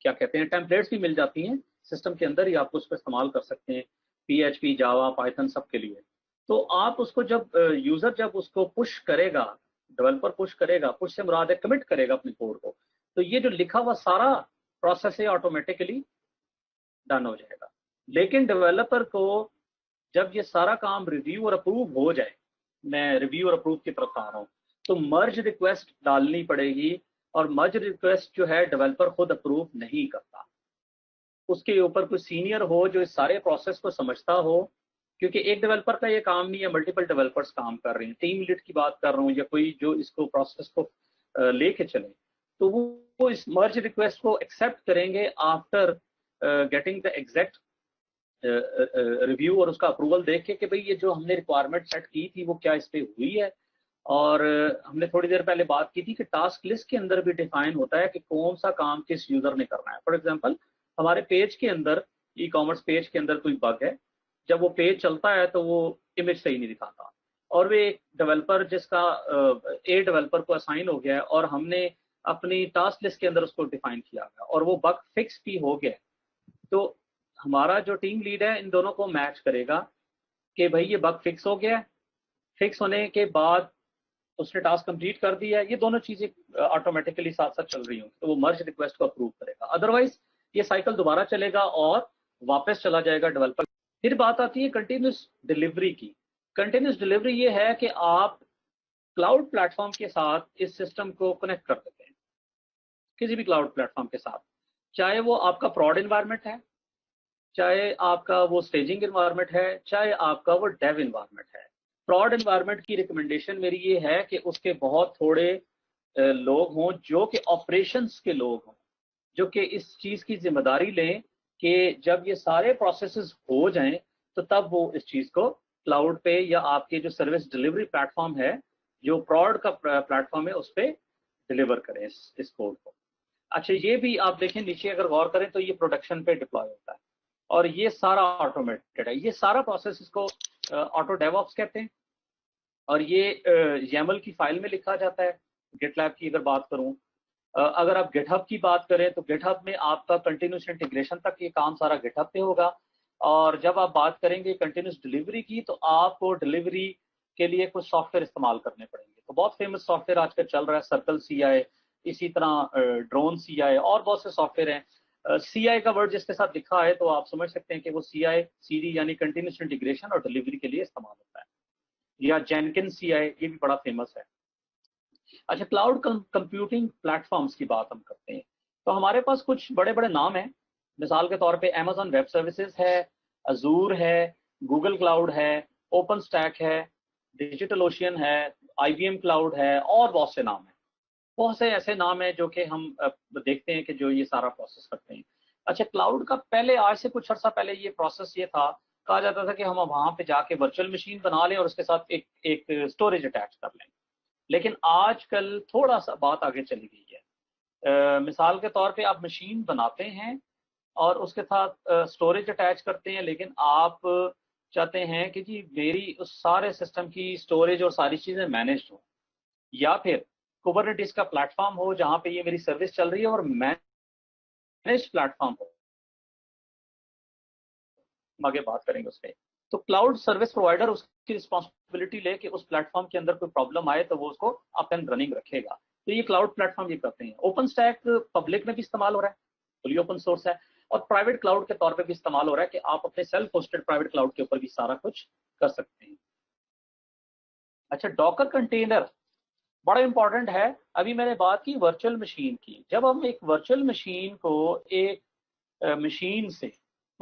क्या कहते हैं टेम्पलेट्स भी मिल जाती हैं सिस्टम के अंदर ही, आप उसको इस्तेमाल कर सकते हैं PHP जावा पाइथन सब के लिए। तो आप उसको जब यूजर जब उसको पुश करेगा, डेवलपर पुश करेगा, पुश से मुराद है कमिट करेगा अपने कोड को, तो ये जो लिखा हुआ सारा प्रोसेस है ऑटोमेटिकली डन हो जाएगा। लेकिन डेवलपर को जब ये सारा काम रिव्यू और अप्रूव हो जाए, मैं रिव्यू और अप्रूव की तरफ आ रहा हूँ, तो मर्ज रिक्वेस्ट डालनी पड़ेगी। और मर्ज रिक्वेस्ट जो है डेवलपर खुद अप्रूव नहीं करता, उसके ऊपर कोई सीनियर हो जो इस सारे प्रोसेस को समझता हो, क्योंकि एक डेवलपर का ये काम नहीं है, मल्टीपल डेवलपर्स काम कर रहे हैं, टीम लीड की बात कर रहा हूँ या कोई जो इसको प्रोसेस को लेके चले, तो वो इस मर्ज रिक्वेस्ट को एक्सेप्ट करेंगे after getting the exact review और उसका अप्रूवल देख के कि भाई ये जो हमने रिक्वायरमेंट सेट की थी वो क्या इस पे हुई है। और हमने थोड़ी देर पहले बात की थी कि टास्क लिस्ट के अंदर भी डिफाइन होता है कि कौन सा काम किस यूजर ने करना है। फॉर एग्जांपल हमारे पेज के अंदर, ई कॉमर्स पेज के अंदर कोई बग है, जब वो पेज चलता है तो वो इमेज सही नहीं दिखाता, और वे एक डेवलपर जिसका ए डेवलपर को असाइन हो गया है और हमने अपनी टास्क लिस्ट के अंदर उसको डिफाइन किया गया और वो बग फिक्स भी हो गया, तो हमारा जो टीम लीड है इन दोनों को मैच करेगा कि भाई ये बग फिक्स हो गया है, फिक्स होने के बाद उसने टास्क कंप्लीट कर दिया है, ये दोनों चीजें ऑटोमेटिकली साथ साथ चल रही होंगी, तो वो मर्ज रिक्वेस्ट को अप्रूव करेगा। अदरवाइज ये साइकिल दोबारा चलेगा और वापस चला जाएगा डेवलपर। फिर बात आती है कंटिन्यूस डिलीवरी की। कंटिन्यूस डिलीवरी ये है कि आप क्लाउड प्लेटफॉर्म के साथ इस सिस्टम को कनेक्ट कर देते हैं, किसी भी क्लाउड प्लेटफॉर्म के साथ, चाहे वो आपका प्रॉड एनवायरनमेंट है, चाहे आपका वो स्टेजिंग एनवायरनमेंट है, चाहे आपका वो डेव एनवायरनमेंट है। प्रॉड एनवायरनमेंट की रिकमेंडेशन मेरी ये है कि उसके बहुत थोड़े लोग हों जो कि ऑपरेशंस के लोग हों, जो कि इस चीज की जिम्मेदारी लें कि जब ये सारे प्रोसेसेस हो जाएं तो तब वो इस चीज को क्लाउड पे या आपके जो सर्विस डिलीवरी प्लेटफॉर्म है, जो प्रॉड का प्लेटफॉर्म है, उस पर डिलीवर करें इस कोड को। अच्छा, ये भी आप देखें नीचे अगर गौर करें तो ये प्रोडक्शन पे डिप्लॉय होता है और ये सारा ऑटोमेटेड है। ये सारा प्रोसेस इसको ऑटो डेवऑप्स कहते हैं और ये YAML की फाइल में लिखा जाता है। गिटलैब की अगर बात करूं, अगर आप गिटहब की बात करें तो गिटहब में आपका कंटिन्यूस इंटीग्रेशन तक ये काम सारा गिटहब पे होगा। और जब आप बात करेंगे कंटिन्यूस डिलीवरी की तो आपको डिलीवरी के लिए कुछ सॉफ्टवेयर इस्तेमाल करने पड़ेंगे। तो बहुत फेमस सॉफ्टवेयर आजकल चल रहा है सर्कल CI, इसी तरह ड्रोन CI और बहुत से सॉफ्टवेयर हैं। CI का वर्ड जिसके साथ लिखा है तो आप समझ सकते हैं कि वो CI CD यानी कंटिन्यूस इंटीग्रेशन और डिलीवरी के लिए इस्तेमाल होता है। या जेनकिंस CI ये भी बड़ा फेमस है। अच्छा, क्लाउड कंप्यूटिंग प्लेटफॉर्म्स की बात हम करते हैं तो हमारे पास कुछ बड़े बड़े नाम हैं। मिसाल के तौर पे अमेजॉन वेब सर्विसेज है, अजूर है, गूगल क्लाउड है, ओपन स्टैक है, डिजिटल ओशियन है, IBM क्लाउड है और बहुत से नाम हैं। बहुत से ऐसे नाम हैं जो कि हम देखते हैं कि जो ये सारा प्रोसेस करते हैं। अच्छा, क्लाउड का पहले आज से कुछ अर्सा पहले ये प्रोसेस ये था, कहा जाता था कि हम वहां पे जाके वर्चुअल मशीन बना लें और उसके साथ एक स्टोरेज अटैच कर लें। लेकिन आजकल थोड़ा सा बात आगे चली गई है। मिसाल के तौर पे आप मशीन बनाते हैं और उसके साथ स्टोरेज अटैच करते हैं, लेकिन आप चाहते हैं कि जी मेरी उस सारे सिस्टम की स्टोरेज और सारी चीजें मैनेज हो, या फिर कुबरनेटिस का प्लेटफॉर्म हो जहां पे ये मेरी सर्विस चल रही है और मैनेज प्लेटफॉर्म हो। हम आगे बात करेंगे उस पर। तो क्लाउड सर्विस प्रोवाइडर उसकी रिस्पॉन्सिबिलिटी ले कि उस प्लेटफॉर्म के अंदर कोई प्रॉब्लम आए तो वो उसको अप एंड रनिंग रखेगा। तो ये क्लाउड प्लेटफॉर्म ये करते हैं। ओपन स्टैक पब्लिक में भी इस्तेमाल हो रहा है, फुली ओपन सोर्स है, और प्राइवेट क्लाउड के तौर पे भी इस्तेमाल हो रहा है कि आप अपने सेल्फ होस्टेड प्राइवेट क्लाउड के ऊपर भी सारा कुछ कर सकते हैं। अच्छा, डॉकर कंटेनर बड़ा इंपॉर्टेंट है। अभी मैंने बात की वर्चुअल मशीन की। जब हम एक वर्चुअल मशीन को एक मशीन से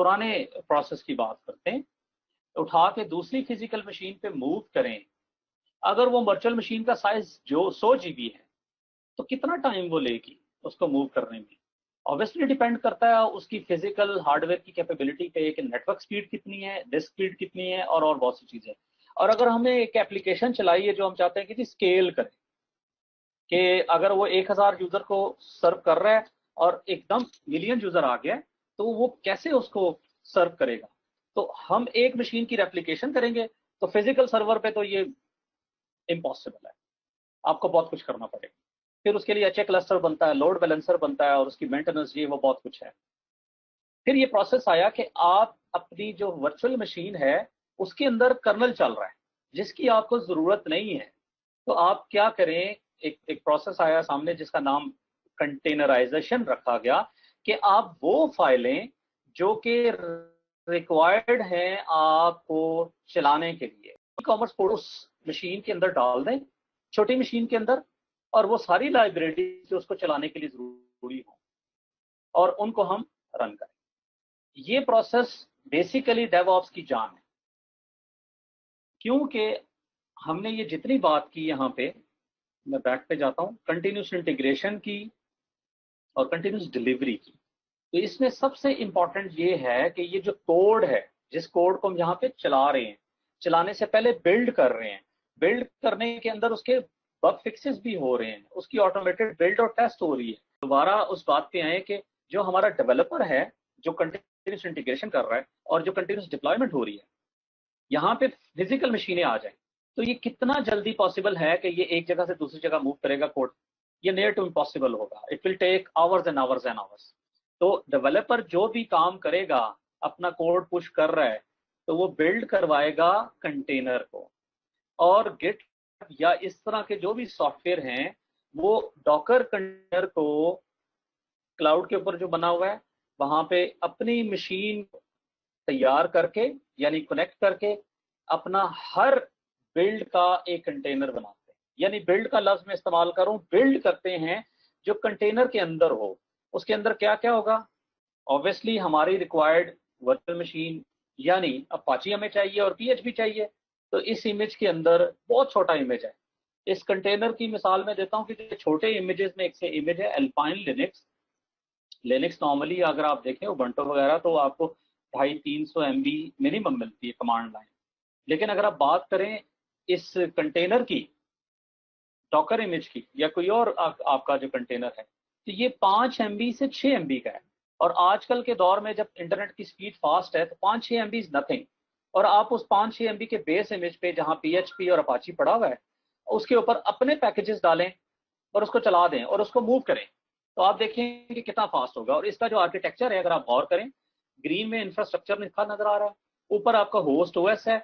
पुराने प्रोसेस की बात करते हैं, उठा के दूसरी फिजिकल मशीन पे मूव करें, अगर वो वर्चुअल मशीन का साइज जो 100 GB है तो कितना टाइम वो लेगी उसको मूव करने में? ऑब्वियसली डिपेंड करता है उसकी फिजिकल हार्डवेयर की कैपेबिलिटी पे कि नेटवर्क स्पीड कितनी है, डिस्क स्पीड कितनी है, और बहुत सी चीजें। और अगर हमें एक एप्लीकेशन चलाई है जो हम चाहते हैं कि जी स्केल करें, कि अगर वो 1000 यूजर को सर्व कर रहा है और एकदम मिलियन यूजर आ गया तो वो कैसे उसको सर्व करेगा? तो हम एक मशीन की रेप्लिकेशन करेंगे तो फिजिकल सर्वर पे तो ये इम्पॉसिबल है, आपको बहुत कुछ करना पड़ेगा। फिर उसके लिए एचए क्लस्टर बनता है, लोड बैलेंसर बनता है, और उसकी मेंटेनेंस, ये वो बहुत कुछ है। फिर ये प्रोसेस आया कि आप अपनी जो वर्चुअल मशीन है उसके अंदर कर्नल चल रहा है जिसकी आपको जरूरत नहीं है, तो आप क्या करें? एक प्रोसेस आया सामने जिसका नाम कंटेनराइजेशन रखा गया, कि आप वो फाइलें जो कि रिक्वायर्ड हैं आपको चलाने के लिए, ई कॉमर्स पोर्टल उस मशीन के अंदर डाल दें, छोटी मशीन के अंदर, और वो सारी लाइब्रेरी जो उसको चलाने के लिए जरूरी हो, और उनको हम रन करें। ये प्रोसेस बेसिकली डेवऑप्स की जान है, क्योंकि हमने ये जितनी बात की यहाँ पे, मैं बैक पे जाता हूँ, कंटिन्यूस इंटीग्रेशन की और कंटिन्यूस डिलीवरी की, तो इसमें सबसे इंपॉर्टेंट ये है कि ये जो कोड है, जिस कोड को हम यहाँ पे चला रहे हैं, चलाने से पहले बिल्ड कर रहे हैं, बिल्ड करने के अंदर उसके बग फिक्सेस भी हो रहे हैं, उसकी ऑटोमेटेड बिल्ड और टेस्ट हो रही है। दोबारा उस बात पे आए कि जो हमारा डेवलपर है जो कंटिन्यूस इंटीग्रेशन कर रहा है और जो कंटिन्यूस डिप्लॉयमेंट हो रही है, यहाँ पे फिजिकल मशीनें आ जाए, तो ये कितना जल्दी पॉसिबल है कि ये एक जगह से दूसरी जगह मूव करेगा कोड? ये नियर टू इम्पॉसिबल होगा, it will take hours and hours and hours. तो डेवलपर जो भी काम करेगा, अपना कोड पुश कर रहा है, तो वो बिल्ड करवाएगा कंटेनर को, और गिट या इस तरह के जो भी सॉफ्टवेयर हैं वो डॉकर कंटेनर को क्लाउड के ऊपर जो बना हुआ है वहां पे अपनी मशीन तैयार करके, यानी कनेक्ट करके, अपना हर बिल्ड का एक कंटेनर बनाते हैं। यानी बिल्ड का लफ्ज मैं इस्तेमाल करूं, बिल्ड करते हैं जो कंटेनर के अंदर हो। उसके अंदर क्या क्या होगा? ऑब्वियसली हमारी रिक्वायर्ड वर्चुअल मशीन, यानी अपाची हमें चाहिए और पीएचपी चाहिए। तो इस इमेज के अंदर बहुत छोटा इमेज है, इस कंटेनर की मिसाल मैं देता हूं कि छोटे इमेजेस में एक से इमेज है अल्पाइन लिनक्स। लिनक्स नॉर्मली अगर आप देखें उबंटू वगैरह तो आपको 250-300 MB मिनिमम मिलती है कमांड लाइन। लेकिन अगर आप बात करें इस कंटेनर की, डॉकर इमेज की, या कोई और आपका जो कंटेनर है, तो ये 5 MB से 6 MB का है। और आजकल के दौर में जब इंटरनेट की स्पीड फास्ट है तो 5-6 MB इज नथिंग। और आप उस 5-6 MB के बेस इमेज पे जहां पीएचपी और अपाची पड़ा हुआ है, उसके ऊपर अपने पैकेजेस डालें और उसको चला दें और उसको मूव करें, तो आप देखें कि कितना फास्ट होगा। और इसका जो आर्किटेक्चर है अगर आप गौर करें, ग्रीन में इंफ्रास्ट्रक्चर लिखा नजर आ रहा है, ऊपर आपका होस्ट ओएस है,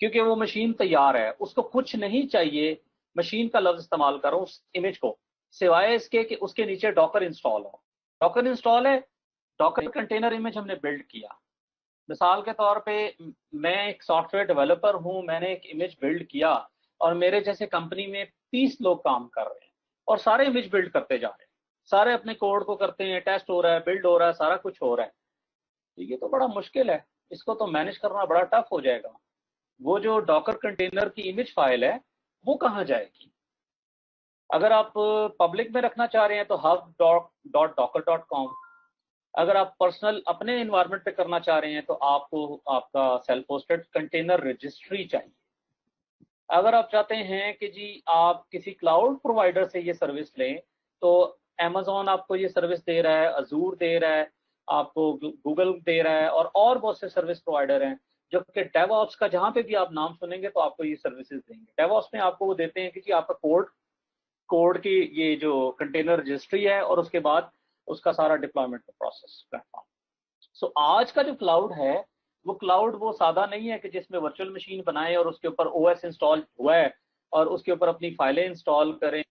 क्योंकि वो मशीन तैयार है, उसको कुछ नहीं चाहिए, मशीन का लफ्ज इस्तेमाल करो उस इमेज को, सिवाय इसके कि उसके नीचे डॉकर इंस्टॉल हो। डॉकर इंस्टॉल है, डॉकर कंटेनर इमेज हमने बिल्ड किया। मिसाल के तौर पे मैं एक सॉफ्टवेयर डेवलपर हूं, मैंने एक इमेज बिल्ड किया और मेरे जैसे कंपनी में 30 लोग काम कर रहे हैं और सारे इमेज बिल्ड करते जा रहे हैं, सारे अपने कोड को करते हैं, टेस्ट हो रहा है, बिल्ड हो रहा है, सारा कुछ हो रहा है। तो ये तो बड़ा मुश्किल है, इसको तो मैनेज करना बड़ा टफ हो जाएगा। वो जो डॉकर कंटेनर की इमेज फाइल है वो कहाँ जाएगी? अगर आप पब्लिक में रखना चाह रहे हैं तो hub.docker.com, अगर आप पर्सनल अपने इन्वायरमेंट पे करना चाह रहे हैं तो आपको आपका सेल्फ होस्टेड कंटेनर रजिस्ट्री चाहिए। अगर आप चाहते हैं कि जी आप किसी क्लाउड प्रोवाइडर से ये सर्विस लें, तो अमेजोन आपको ये सर्विस दे रहा है, अजूर दे रहा है, आपको गूगल दे रहा है, और बहुत से सर्विस प्रोवाइडर हैं जो कि डेवऑप्स का जहां पे भी आप नाम सुनेंगे तो आपको ये सर्विसेज देंगे। डेवऑप्स में आपको वो देते हैं कि जी आपका कोड की ये जो कंटेनर रजिस्ट्री है और उसके बाद उसका सारा डिप्लॉयमेंट का प्रोसेस प्लेटफॉर्म। सो आज का जो क्लाउड है वो क्लाउड वो सादा नहीं है कि जिसमें वर्चुअल मशीन बनाए और उसके ऊपर ओएस इंस्टॉल हुआ है और उसके ऊपर अपनी फाइलें इंस्टॉल करें।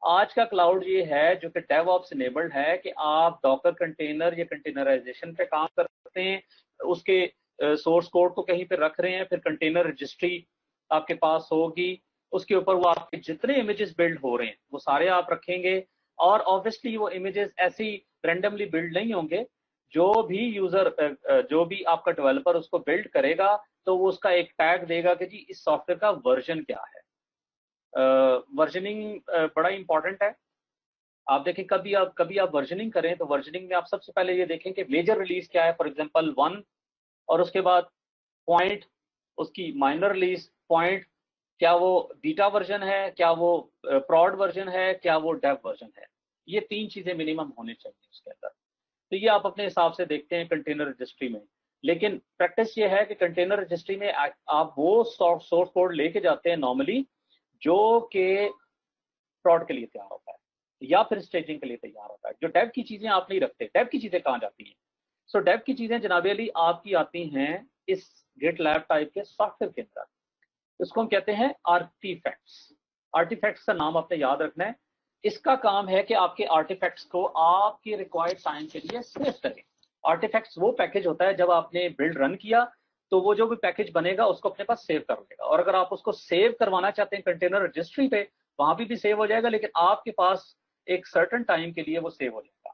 आज का क्लाउड ये है जो कि डेवऑप्स इनेबल्ड है कि आप डॉकर कंटेनर या कंटेनराइजेशन पे काम करते हैं, उसके सोर्स कोड को कहीं पे रख रहे हैं, फिर कंटेनर रजिस्ट्री आपके पास होगी, उसके ऊपर वो आपके जितने इमेजेस बिल्ड हो रहे हैं वो सारे आप रखेंगे। और ऑब्वियसली वो इमेजेस ऐसी रैंडमली बिल्ड नहीं होंगे, जो भी आपका डेवलपर उसको बिल्ड करेगा तो वो उसका एक टैग देगा कि जी इस सॉफ्टवेयर का वर्जन क्या है। वर्जनिंग बड़ा इंपॉर्टेंट है। आप देखें कभी आप वर्जनिंग करें तो वर्जनिंग में आप सबसे पहले ये देखें कि मेजर रिलीज क्या है, फॉर एग्जांपल 1, और उसके बाद पॉइंट, उसकी माइनर रिलीज पॉइंट, क्या वो बीटा वर्जन है, क्या वो प्रॉड वर्जन है, क्या वो डेव वर्जन है। ये 3 चीजें मिनिमम होनी चाहिए उसके अंदर। तो ये आप अपने हिसाब से देखते हैं कंटेनर रजिस्ट्री में। लेकिन प्रैक्टिस ये है कि कंटेनर रजिस्ट्री में आप वो सोर्स कोड लेके जाते हैं नॉर्मली जो कि प्रॉड के लिए तैयार होता है या फिर स्टेजिंग के लिए तैयार होता है। जो डेव की चीजें आप नहीं रखते। डेव की चीजें कहाँ जाती हैं? सो डेव की चीजें जनाब अली आपकी आती हैं इस गिटलैब टाइप के सॉफ्टवेयर के अंदर। इसको हम कहते हैं आर्टिफैक्ट्स। आर्टिफैक्ट्स का नाम आपने याद रखना है। इसका काम है कि आपके आर्टिफैक्ट्स को आपके रिक्वायर्ड टाइम के लिए सेव करें। आर्टिफैक्ट्स वो पैकेज होता है जब आपने बिल्ड रन किया तो वो जो भी पैकेज बनेगा उसको अपने पास सेव कर लेगा, और अगर आप उसको सेव करवाना चाहते हैं कंटेनर रजिस्ट्री पे वहां भी सेव हो जाएगा, लेकिन आपके पास एक सर्टेन टाइम के लिए वो सेव हो जाएगा।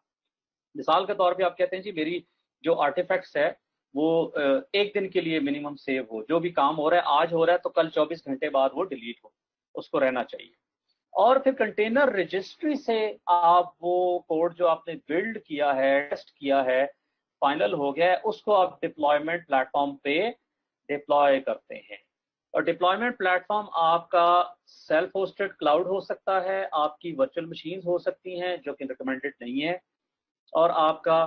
मिसाल के तौर पे आप कहते हैं जी मेरी जो आर्टिफैक्ट्स है वो एक दिन के लिए मिनिमम सेव हो, जो भी काम हो रहा है आज हो रहा है तो कल 24 घंटे बाद वो डिलीट हो, उसको रहना चाहिए। और फिर कंटेनर रजिस्ट्री से आप वो कोड जो आपने बिल्ड किया है, टेस्ट किया है, फाइनल हो गया है, उसको आप डिप्लॉयमेंट प्लेटफॉर्म पे डिप्लॉय करते हैं। और डिप्लॉयमेंट प्लेटफॉर्म आपका सेल्फ होस्टेड क्लाउड हो सकता है, आपकी वर्चुअल मशीन्स हो सकती हैं जो कि रिकमेंडेड नहीं है, और आपका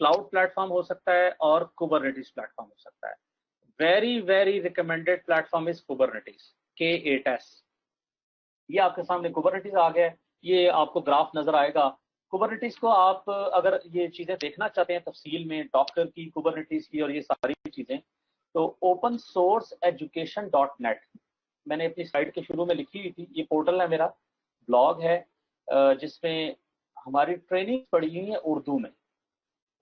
क्लाउड प्लेटफॉर्म हो सकता है, और कुबरनेटिस प्लेटफॉर्म हो सकता है। Very very recommended platform is Kubernetes, K8s। ये आपके सामने कुबरनेटिस आ गया है, ये आपको ग्राफ नजर आएगा। कुबरनेटिस को आप अगर ये चीजें देखना चाहते हैं तफसील में, डॉक्टर की, कुबरनेटिस की और ये सारी चीजें, तो ओपन सोर्स एजुकेशन .net मैंने अपनी स्लाइड के शुरू में लिखी हुई थी। ये पोर्टल है मेरा, ब्लॉग है जिसमें हमारी ट्रेनिंग पड़ी हुई है उर्दू में।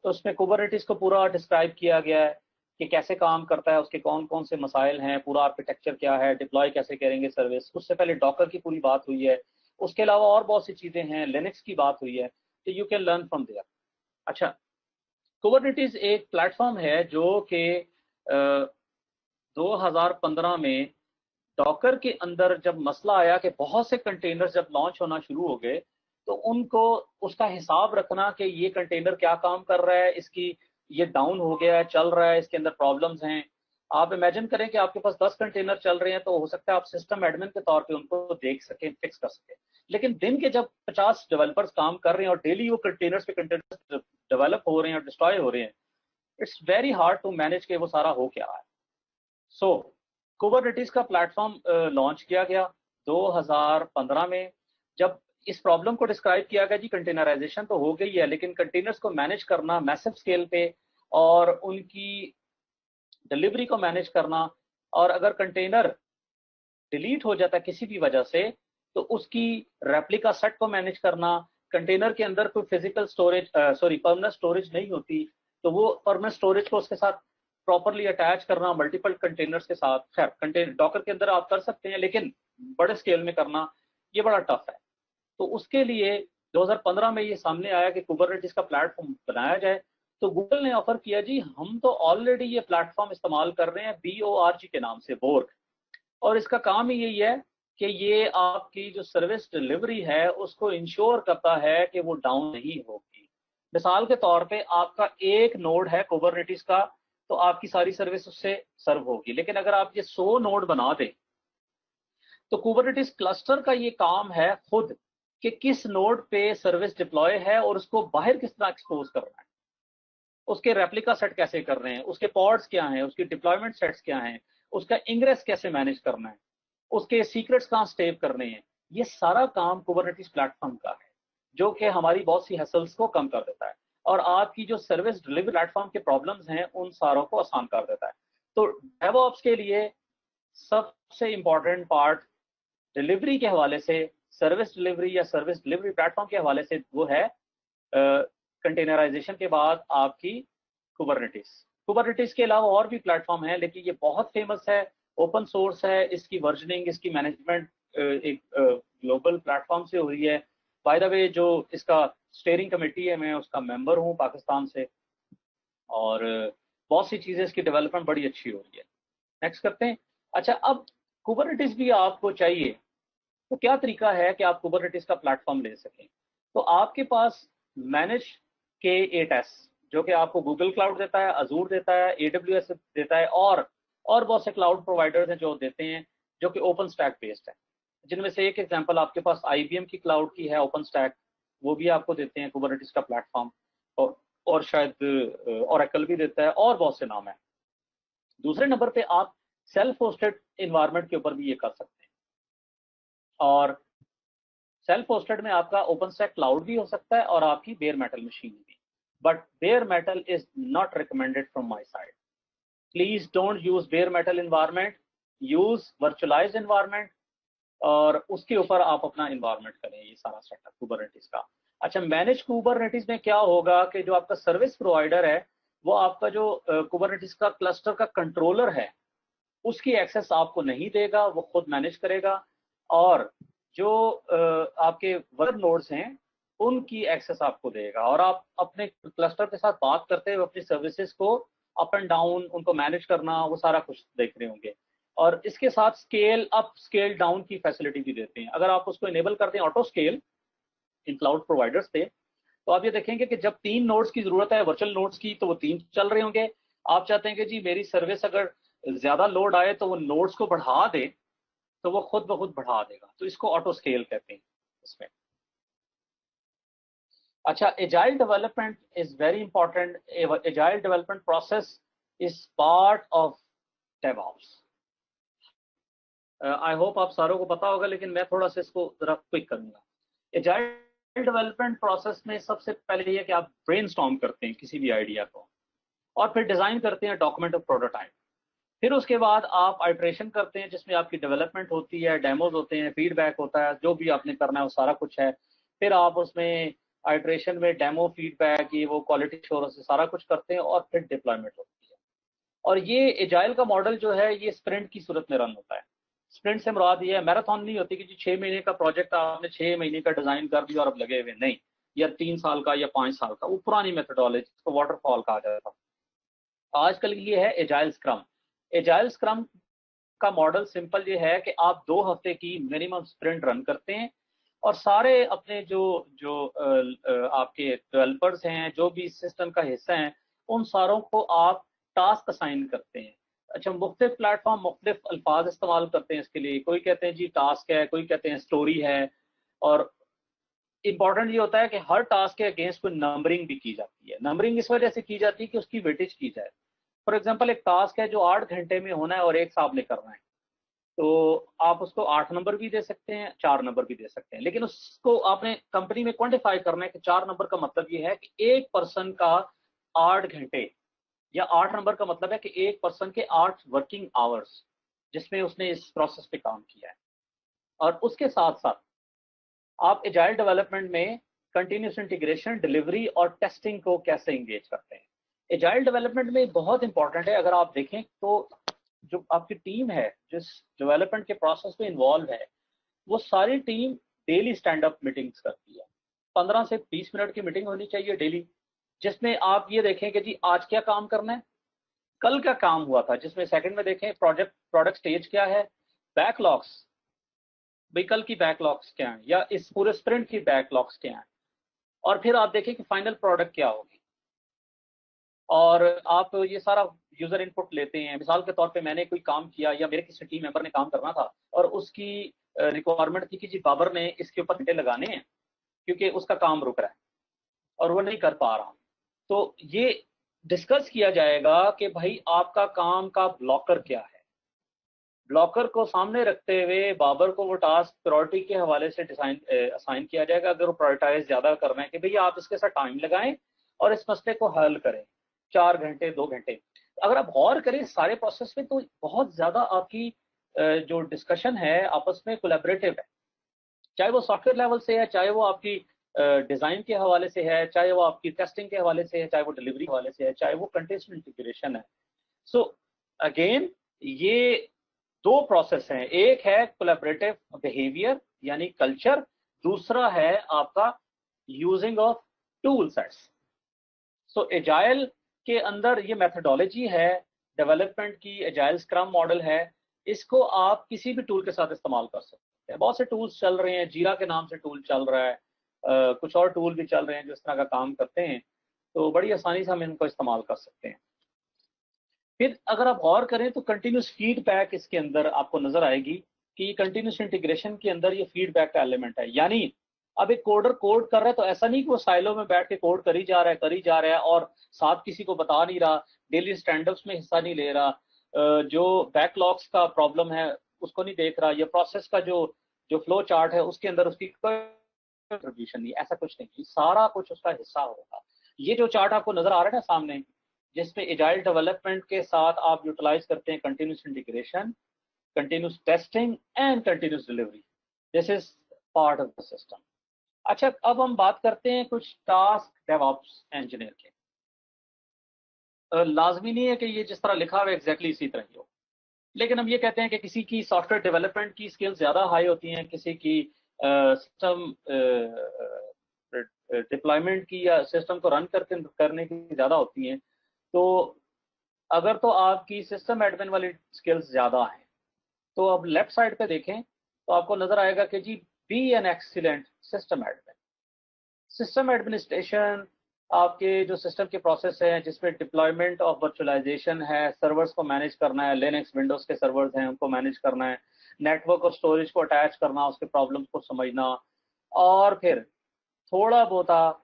तो उसमें कुबरनेटिस को पूरा डिस्क्राइब किया गया है कि कैसे काम करता है, उसके कौन कौन से मसाइल हैं, पूरा आर्किटेक्चर क्या है, डिप्लॉय कैसे करेंगे सर्विस। उससे पहले डॉकर की पूरी बात हुई है, उसके अलावा और बहुत सी चीजें हैं, लिनक्स की बात हुई है, तो you can learn from there. अच्छा, कुबरनेटिस एक प्लेटफॉर्म है जो कि 2015 में डॉकर के अंदर जब मसला आया कि बहुत से कंटेनर जब लॉन्च होना शुरू हो गए तो उनको उसका हिसाब रखना कि ये कंटेनर क्या काम कर रहा है, इसकी ये डाउन हो गया है, चल रहा है, इसके अंदर प्रॉब्लम्स हैं। आप इमेजिन करें कि आपके पास 10 कंटेनर चल रहे हैं तो हो सकता है आप सिस्टम एडमिन के तौर पे उनको देख सकें, फिक्स कर सकें। लेकिन दिन के जब 50 डेवलपर्स काम कर रहे हैं और डेली वो कंटेनर्स पे कंटेनर्स डेवलप हो रहे हैं और डिस्ट्रॉय हो रहे हैं, it's very hard to manage के वो सारा हो क्या है। सो कुबरनेटिस का प्लेटफॉर्म लॉन्च किया गया 2015 में। जब इस प्रॉब्लम को डिस्क्राइब किया गया जी कंटेनराइजेशन तो हो गई है, लेकिन कंटेनर्स को मैनेज करना मैसिव स्केल पे और उनकी डिलीवरी को मैनेज करना, और अगर कंटेनर डिलीट हो जाता है किसी भी वजह से तो उसकी रेप्लिका सेट को मैनेज करना, कंटेनर के अंदर कोई फिजिकल स्टोरेज परमानेंट स्टोरेज नहीं होती तो वो परमानेंट स्टोरेज को उसके साथ प्रॉपरली अटैच करना मल्टीपल कंटेनर्स के साथ। खैर कंटेनर डॉकर के अंदर आप कर सकते हैं, लेकिन बड़े स्केल में करना ये बड़ा टफ है। तो उसके लिए 2015 में ये सामने आया कि कुबरनेटिस का प्लेटफॉर्म बनाया जाए। तो गूगल ने ऑफर किया जी हम तो ऑलरेडी ये प्लेटफॉर्म इस्तेमाल कर रहे हैं BORG के नाम से, बोर्ग, और इसका काम ही यही है कि ये आपकी जो सर्विस डिलीवरी है उसको इंश्योर करता है कि वो डाउन नहीं होगी। मिसाल के तौर पे आपका एक नोड है कुबरनेटिस का तो आपकी सारी सर्विस उससे सर्व होगी, लेकिन अगर आप ये 100 नोड बना दें तो कुबरनेटिस क्लस्टर का ये काम है खुद कि किस नोड पे सर्विस डिप्लॉय है और उसको बाहर किस तरह एक्सपोज करना है, उसके रेप्लिका सेट कैसे कर रहे हैं, उसके पॉड्स क्या हैं, उसकी डिप्लॉयमेंट सेट्स क्या हैं, उसका इंग्रेस कैसे मैनेज करना है, उसके सीक्रेट्स कहाँ स्टेव करने हैं। ये सारा काम कुबरनेटिस प्लेटफॉर्म का है जो कि हमारी बहुत सी हैसल्स को कम कर देता है और आपकी जो सर्विस डिलीवरी प्लेटफॉर्म के प्रॉब्लम्स हैं उन सारों को आसान कर देता है। तो डेवऑप्स के लिए सबसे इंपॉर्टेंट पार्ट डिलीवरी के हवाले से, सर्विस डिलीवरी या सर्विस डिलीवरी प्लेटफॉर्म के हवाले से वो है कंटेनराइजेशन के बाद आपकी कुबरनेटिस। कुबरनेटिस के अलावा और भी प्लेटफॉर्म है लेकिन ये बहुत फेमस है, ओपन सोर्स है, इसकी वर्जनिंग, इसकी मैनेजमेंट एक ग्लोबल प्लेटफॉर्म से हो रही है। बाय द वे जो इसका स्टीयरिंग कमेटी है मैं उसका मेंबर हूँ पाकिस्तान से, और बहुत सी चीज़ें इसकी डेवलपमेंट बड़ी अच्छी हो रही है। नेक्स्ट करते हैं। अच्छा, अब कुबरनेटिस भी आपको चाहिए, तो क्या तरीका है कि आप कुबरनेटिस का प्लेटफॉर्म ले सकें? तो आपके पास मैनेज के 8S, जो कि आपको गूगल क्लाउड देता है, अजूर देता है, AWS देता है, और बहुत से क्लाउड प्रोवाइडर्स हैं जो देते हैं, जो कि ओपन स्टैक बेस्ड है। जिनमें से एक एग्जांपल आपके पास IBM की क्लाउड की है, ओपन स्टैक, वो भी आपको देते हैं कुबरनेटिस का प्लेटफॉर्म, और शायद ओरेकल भी देता है, और बहुत से नाम है। दूसरे नंबर पे आप सेल्फ होस्टेड इन्वायरमेंट के ऊपर भी ये कर सकते हैं, और सेल्फ होस्टेड में आपका ओपन स्टैक क्लाउड भी हो सकता है और आपकी बेयर मेटल मशीन भी, but bare metal is not recommended from my side. Please don't use bare metal environment, use virtualized environment, और उसके ऊपर आप अपना इन्वायरमेंट करें ये सारा सेटअप कुबरनेटिस का। अच्छा, मैनेज कुबरनेटिस में क्या होगा कि जो आपका सर्विस प्रोवाइडर है, वो आपका जो कुबरनेटिस का क्लस्टर का कंट्रोलर है, उसकी एक्सेस आपको नहीं देगा, वो खुद मैनेज करेगा, और जो आपके वर्क नोड्स हैं उनकी एक्सेस आपको देगा, और आप अपने क्लस्टर के साथ बात करते हुए अपनी सर्विसेज को अप एंड डाउन उनको मैनेज करना, वो सारा कुछ देख रहे होंगे। और इसके साथ स्केल अप स्केल डाउन की फैसिलिटी भी देते हैं। अगर आप उसको इनेबल करते हैं auto scale in cloud providers पे, तो आप ये देखेंगे कि जब 3 नोड्स की जरूरत है वर्चुअल नोड्स की, तो वो 3 चल रहे होंगे। आप चाहते हैं कि जी मेरी सर्विस अगर ज्यादा लोड आए तो वो नोड्स को बढ़ा दे, तो वो खुद ब खुद बढ़ा देगा। तो इसको ऑटो स्केल कहते हैं इसमें। अच्छा, agile development is very important. Agile development process is part of DevOps. I hope आप सारों को पता होगा, लेकिन मैं थोड़ा सा इसको जरा क्विक करूंगा। एजाइल डेवलपमेंट प्रोसेस में सबसे पहले ये कि आप ब्रेनस्टॉर्म करते हैं किसी भी आइडिया को, और फिर डिजाइन करते हैं डॉक्यूमेंट और प्रोटोटाइप। फिर उसके बाद आप आइट्रेशन करते हैं, जिसमें आपकी डेवलपमेंट होती है, डेमोज होते हैं, फीडबैक होता है, जो भी आपने करना है वो सारा कुछ है। फिर आप उसमें आइट्रेशन में डेमो, फीडबैक, ये वो क्वालिटी एश्योरेंस से सारा कुछ करते हैं, और फिर डिप्लॉयमेंट होती है। और ये एजाइल का मॉडल जो है ये स्प्रिंट की सूरत में रन होता है। स्प्रिंट से मुराद ये है, मैराथन नहीं होती कि जी 6 महीने का प्रोजेक्ट आपने 6 महीने का डिजाइन कर दिया और अब लगे हुए, नहीं, या 3 साल का या 5 साल का, वो पुरानी मेथडोलॉजी, जिसको वाटरफॉल कहा जाता था। आजकल ये है एजाइल स्क्रम। एजाइल स्क्रम का मॉडल सिंपल ये है कि आप 2 हफ्ते की मिनिमम स्प्रिंट रन करते हैं, और सारे अपने जो जो आपके डेवलपर्स हैं, जो भी सिस्टम का हिस्सा हैं, उन सारों को आप टास्क असाइन करते हैं। अच्छा, मुख्तलिफ प्लेटफॉर्म मुख्तलिफ अल्फाज इस्तेमाल करते हैं इसके लिए। कोई कहते हैं जी टास्क है, कोई कहते हैं स्टोरी है, और इंपॉर्टेंट ये होता है कि हर टास्क के अगेंस्ट कोई नंबरिंग भी की जाती है। नंबरिंग इस वजह से की जाती है कि उसकी वेटेज की जाए। फॉर एग्जाम्पल, एक टास्क है जो 8 घंटे में होना है और एक साहब ने करना है, तो आप उसको 8 नंबर भी दे सकते हैं, 4 नंबर भी दे सकते हैं, लेकिन उसको आपने कंपनी में क्वांटिफाई करना है कि 4 नंबर का मतलब ये है कि एक पर्सन का 8 घंटे, या 8 नंबर का मतलब है कि एक पर्सन के 8 वर्किंग आवर्स, जिसमें उसने इस प्रोसेस पे काम किया है। और उसके साथ साथ आप एजाइल डेवलपमेंट में कंटिन्यूस इंटीग्रेशन, डिलीवरी और टेस्टिंग को कैसे इंगेज करते हैं। एजाइल डेवलपमेंट में बहुत इंपॉर्टेंट है। अगर आप देखें तो जो आपकी टीम है जिस डेवलपमेंट के प्रोसेस में इन्वॉल्व है, वो सारी team daily stand up meetings करती है। 15 से 20 मिनट की मीटिंग होनी चाहिए डेली, जिसमें आप ये देखें कि जी आज क्या काम करना है, कल क्या काम हुआ था, जिसमें सेकंड में देखें प्रोडक्ट स्टेज क्या है, बैकलॉग्स, भाई कल की बैकलॉग्स क्या है, या इस पूरे स्प्रिंट की बैकलॉग्स क्या है, और फिर आप देखें कि फाइनल प्रोडक्ट क्या होगी। और आप ये सारा यूजर इनपुट लेते हैं। मिसाल के तौर पे मैंने कोई काम किया, या मेरे किसी टीम मेंबर ने काम करना था, और उसकी रिक्वायरमेंट थी कि जी बाबर ने इसके ऊपर घंटे लगाने हैं क्योंकि उसका काम रुक रहा है और वो नहीं कर पा रहा। तो ये डिस्कस किया जाएगा कि भाई आपका काम का ब्लॉकर क्या है। ब्लॉकर को सामने रखते हुए बाबर को वो टास्क प्रायोरिटी के हवाले से डिजाइन असाइन किया जाएगा। अगर वो प्रायोरिटाइज ज्यादा करना है कि भैया आप इसके साथ टाइम लगाएं और इस मसले को हल करें, 4 घंटे 2 घंटे। अगर आप गौर करें सारे प्रोसेस में, तो बहुत ज्यादा आपकी जो डिस्कशन है आपस में कोलैबोरेटिव है, चाहे वो सॉफ्टवेयर लेवल से है, चाहे वो आपकी डिजाइन के हवाले से है, चाहे वो आपकी टेस्टिंग के हवाले से है, चाहे वो डिलीवरी के हवाले से है, चाहे वो कंटेंट इंटीग्रेशन है। सो अगेन, ये 2 प्रोसेस हैं। एक है कोलैबोरेटिव बिहेवियर यानी कल्चर, दूसरा है आपका using of tool sets. So agile के अंदर ये मेथडोलॉजी है डेवलपमेंट की, एजाइल स्क्रम मॉडल है, इसको आप किसी भी टूल के साथ इस्तेमाल कर सकते हैं। बहुत से टूल्स चल रहे हैं, जीरा के नाम से टूल चल रहा है, कुछ और टूल भी चल रहे हैं जो इस तरह का काम करते हैं, तो बड़ी आसानी से हम इनको इस्तेमाल कर सकते हैं। फिर अगर आप गौर करें तो कंटिन्यूस फीडबैक इसके अंदर आपको नजर आएगी कि कंटिन्यूस इंटीग्रेशन के अंदर ये फीडबैक का एलिमेंट है। यानी अब एक कोडर कोड कर रहा है तो ऐसा नहीं कि वो साइलो में बैठ के कोड करी जा रहा है और साथ किसी को बता नहीं रहा, डेली स्टैंडअप्स में हिस्सा नहीं ले रहा, जो बैकलॉग्स का प्रॉब्लम है उसको नहीं देख रहा, या प्रोसेस का जो जो फ्लो चार्ट है उसके अंदर उसकी कोई कंट्रीब्यूशन नहीं, ऐसा कुछ नहीं, सारा कुछ उसका हिस्सा होगा। ये जो चार्ट आपको नजर आ रहा है ना सामने, जिसमें एजाइल डेवलपमेंट के साथ आप यूटिलाइज करते हैं continuous integration, continuous testing and continuous delivery. This is part of the system. अच्छा, अब हम बात करते हैं कुछ टास्क डेवऑप्स इंजीनियर के। लाजमी नहीं है कि ये जिस तरह लिखा हुआ एग्जैक्टली इसी तरह ही हो, लेकिन हम ये कहते हैं कि किसी की सॉफ्टवेयर डेवलपमेंट की स्किल्स ज़्यादा हाई होती हैं, किसी की सिस्टम डिप्लॉयमेंट की या सिस्टम को रन करने की ज़्यादा होती हैं। तो अगर तो आपकी सिस्टम एडमिन वाली स्किल्स ज़्यादा हैं तो अब लेफ्ट साइड पे देखें तो आपको नजर आएगा कि जी be an excellent system admin. System administration आपके जो सिस्टम के प्रोसेस हैं जिसमें डिप्लॉयमेंट ऑफ वर्चुअलाइजेशन है, सर्वर्स को मैनेज करना है, लिनक्स विंडोज के सर्वर्स हैं उनको मैनेज करना है, नेटवर्क और स्टोरेज को अटैच करना, उसके प्रॉब्लम्स को समझना, और फिर थोड़ा बहुत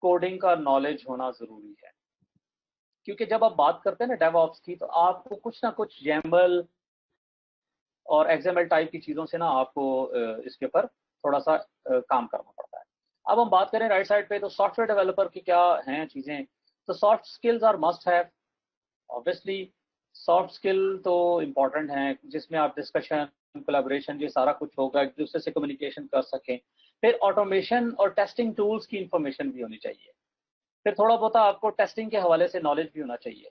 कोडिंग का नॉलेज होना जरूरी है। क्योंकि जब आप बात करते हैं ना डेवऑप्स की तो आपको कुछ ना कुछ YAML और XML टाइप की चीज़ों से ना आपको इसके ऊपर थोड़ा सा काम करना पड़ता है। अब हम बात करें राइट साइड पे तो सॉफ्टवेयर डेवलपर की क्या हैं चीज़ें, तो soft skills are must have. Obviously soft skill तो इम्पॉर्टेंट हैं जिसमें आप डिस्कशन, कोलैबोरेशन, ये सारा कुछ होगा, एक दूसरे से कम्युनिकेशन कर सकें। फिर ऑटोमेशन और टेस्टिंग टूल्स की इंफॉर्मेशन भी होनी चाहिए। फिर थोड़ा बहुत आपको टेस्टिंग के हवाले से नॉलेज भी होना चाहिए,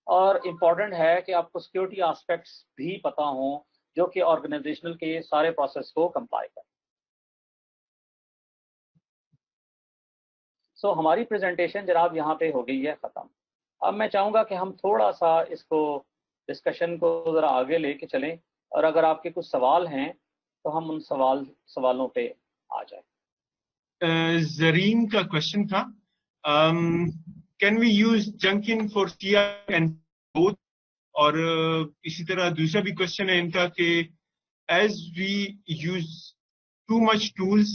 और इम्पॉर्टेंट है कि आपको सिक्योरिटी एस्पेक्ट्स भी पता हों जो कि ऑर्गेनाइजेशनल के सारे प्रोसेस को कंप्लाई करें। सो हमारी प्रेजेंटेशन जनाब यहाँ पे हो गई है ख़त्म। अब मैं चाहूँगा कि हम थोड़ा सा इसको डिस्कशन को ज़रा आगे लेके चलें, और अगर आपके कुछ सवाल हैं तो हम उन सवालों पे आ जाए। जरीन का क्वेश्चन था, can we use Jenkins for CI and both? और इसी तरह दूसरा भी क्वेश्चन है इनका कि as we use too much tools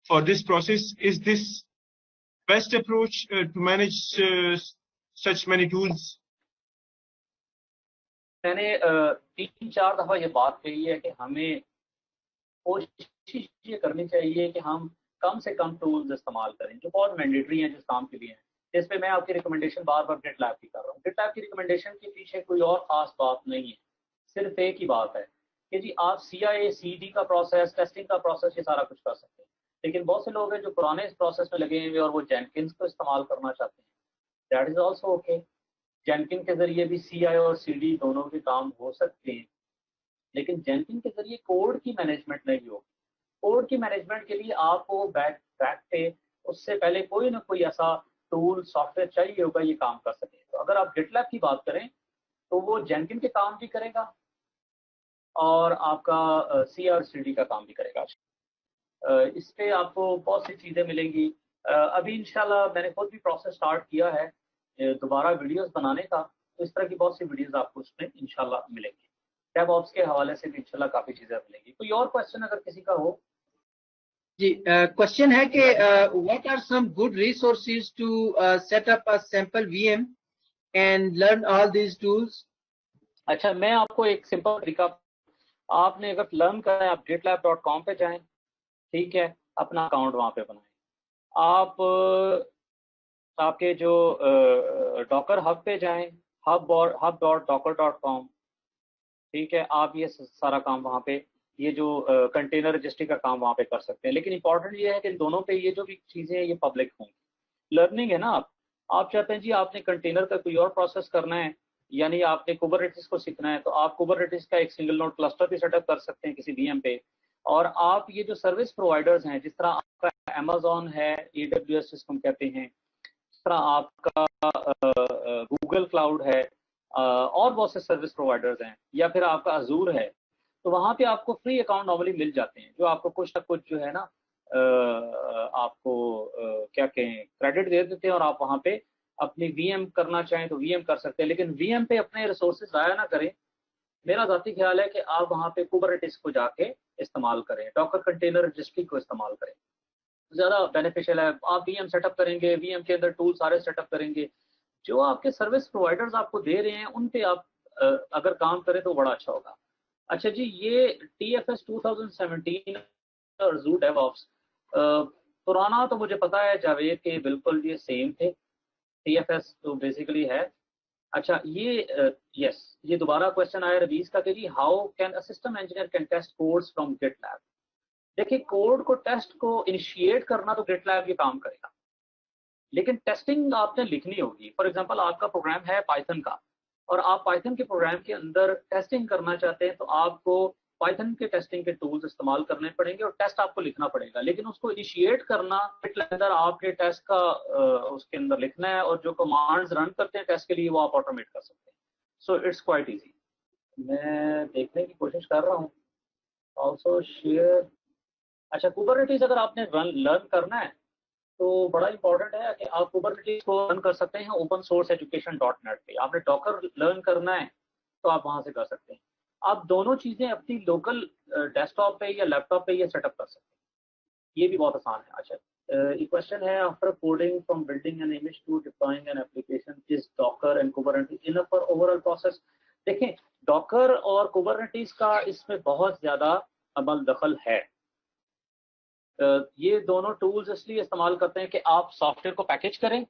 for this process, is this best approach to manage such many tools? मैंने 3-4 दफ़ा ये बात कही है कि हमें कोशिश ये करनी चाहिए कि हम कम से कम टूल्स इस्तेमाल करें जो बहुत मैंडेटरी हैं जिस काम के लिए हैं। इस पे मैं आपकी रिकमेंडेशन बार बार GitLab की कर रहा हूँ। GitLab की रिकमेंडेशन के पीछे कोई और खास बात नहीं है, सिर्फ एक ही बात है कि जी आप CI/CD का प्रोसेस, टेस्टिंग का प्रोसेस, ये सारा कुछ कर सकते हैं। लेकिन बहुत से लोग हैं जो पुराने प्रोसेस में लगे हुए और वो जेनकिंस को इस्तेमाल करना चाहते हैं। That is also okay. जेनकिन के जरिए भी CI और CD दोनों के काम हो सकते हैं, लेकिन जेनकिन के जरिए कोड की मैनेजमेंट नहीं होगी। कोड की मैनेजमेंट के लिए आपको बैक पे उससे पहले कोई ना कोई ऐसा टूल, सॉफ्टवेयर चाहिए होगा ये काम कर सके। तो अगर आप GitLab की बात करें तो वो जेनकिन के काम भी करेगा और आपका CI/CD का काम भी करेगा। इस पे आपको बहुत सी चीज़ें मिलेंगी। अभी इंशाल्लाह मैंने खुद भी प्रोसेस स्टार्ट किया है दोबारा वीडियोस बनाने का, तो इस तरह की बहुत सी वीडियोस आपको उसमें इंशाल्लाह मिलेंगी। डेवऑप्स के हवाले से भी इंशाल्लाह काफ़ी चीज़ें मिलेंगी। कोई और क्वेश्चन अगर किसी का हो? जी, क्वेश्चन है कि what are some good resources to set up a sample VM and learn all these tools? अच्छा, मैं आपको एक सिंपल तरीका, आपने अगर लर्न करना है आप gitlab.com पे जाएं, ठीक है, अपना अकाउंट वहाँ पे बनाएं। आप आपके जो डॉकर हब पे जाएं, hub.docker.com, ठीक है, आप ये सारा काम वहाँ पे, ये जो कंटेनर रजिस्ट्री का काम वहाँ पे कर सकते हैं। लेकिन इंपॉर्टेंट ये है कि दोनों पे ये जो भी चीज़ें हैं ये पब्लिक होंगी। लर्निंग है ना, आप चाहते हैं जी आपने कंटेनर का कोई और प्रोसेस करना है, यानी आपने कुबरनेटिस को सीखना है, तो आप कुबरनेटिस का एक सिंगल नोड क्लस्टर भी सेटअप कर सकते हैं किसी VM पे। और आप ये जो सर्विस प्रोवाइडर्स हैं, जिस तरह आपका Amazon है, AWS जिसको हम कहते हैं, जिस तरह आपका गूगल क्लाउड है, और बहुत से सर्विस प्रोवाइडर्स हैं, या फिर आपका अजूर है, तो वहाँ पे आपको फ्री अकाउंट नॉर्मली मिल जाते हैं, जो आपको कुछ ना कुछ जो है ना आपको क्या कहें क्रेडिट दे देते हैं, और आप वहाँ पे अपनी वीएम करना चाहें तो वीएम कर सकते हैं। लेकिन वीएम पे अपने रिसोर्सेज ज़ाया ना करें। मेरा ज़ाती ख्याल है कि आप वहाँ पे कुबरनेटिस को जाके इस्तेमाल करें, डॉकर कंटेनर रजिस्ट्री को इस्तेमाल करें, ज़्यादा बेनिफिशियल है। आप वीएम सेटअप करेंगे, वीएम के अंदर टूल सारे सेटअप करेंगे, जो आपके सर्विस प्रोवाइडर्स आपको दे रहे हैं उन पे आप अगर काम करें तो बड़ा अच्छा होगा। अच्छा जी, ये TFS 2017 और Zoo DevOps पुराना तो मुझे पता है जावेद के बिल्कुल ये सेम थे। TFS तो बेसिकली है। अच्छा ये यस, ये दोबारा क्वेश्चन आया रवीज का कि जी how can a system engineer can test codes from GitLab. देखिए, कोड को टेस्ट को इनिशिएट करना तो गिटलैब ये काम करेगा, लेकिन टेस्टिंग आपने लिखनी होगी। फॉर एग्जांपल आपका प्रोग्राम है पाइथन का, और आप पाइथन के प्रोग्राम के अंदर टेस्टिंग करना चाहते हैं, तो आपको पाइथन के टेस्टिंग के टूल्स इस्तेमाल करने पड़ेंगे और टेस्ट आपको लिखना पड़ेगा। लेकिन उसको इनिशिएट करना के अंदर आपके टेस्ट का उसके अंदर लिखना है, और जो कमांड्स रन करते हैं टेस्ट के लिए वो आप ऑटोमेट कर सकते हैं। So it's quite easy. मैं देखने की कोशिश कर रहा हूँ ऑल्सो शेयर। अच्छा, कुबरनेटिस अगर आपने लर्न करना है तो बड़ा इंपॉर्टेंट है कि आप कुबरनेटिस को रन कर सकते हैं ओपन सोर्स एजुकेशन .net पे। आपने डॉकर लर्न करना है तो आप वहां से कर सकते हैं। आप दोनों चीजें अपनी लोकल डेस्कटॉप पे या लैपटॉप पे ये सेटअप कर सकते हैं, ये भी बहुत आसान है। अच्छा, ये क्वेश्चन है, after coding from building an image to deploying an application is Docker and Kubernetes enough for overall process. देखें, डॉकर और कुबरनेटिस का इसमें बहुत ज्यादा अमल दखल है। ये दोनों टूल्स इसलिए इस्तेमाल करते हैं कि आप सॉफ्टवेयर को पैकेज करें,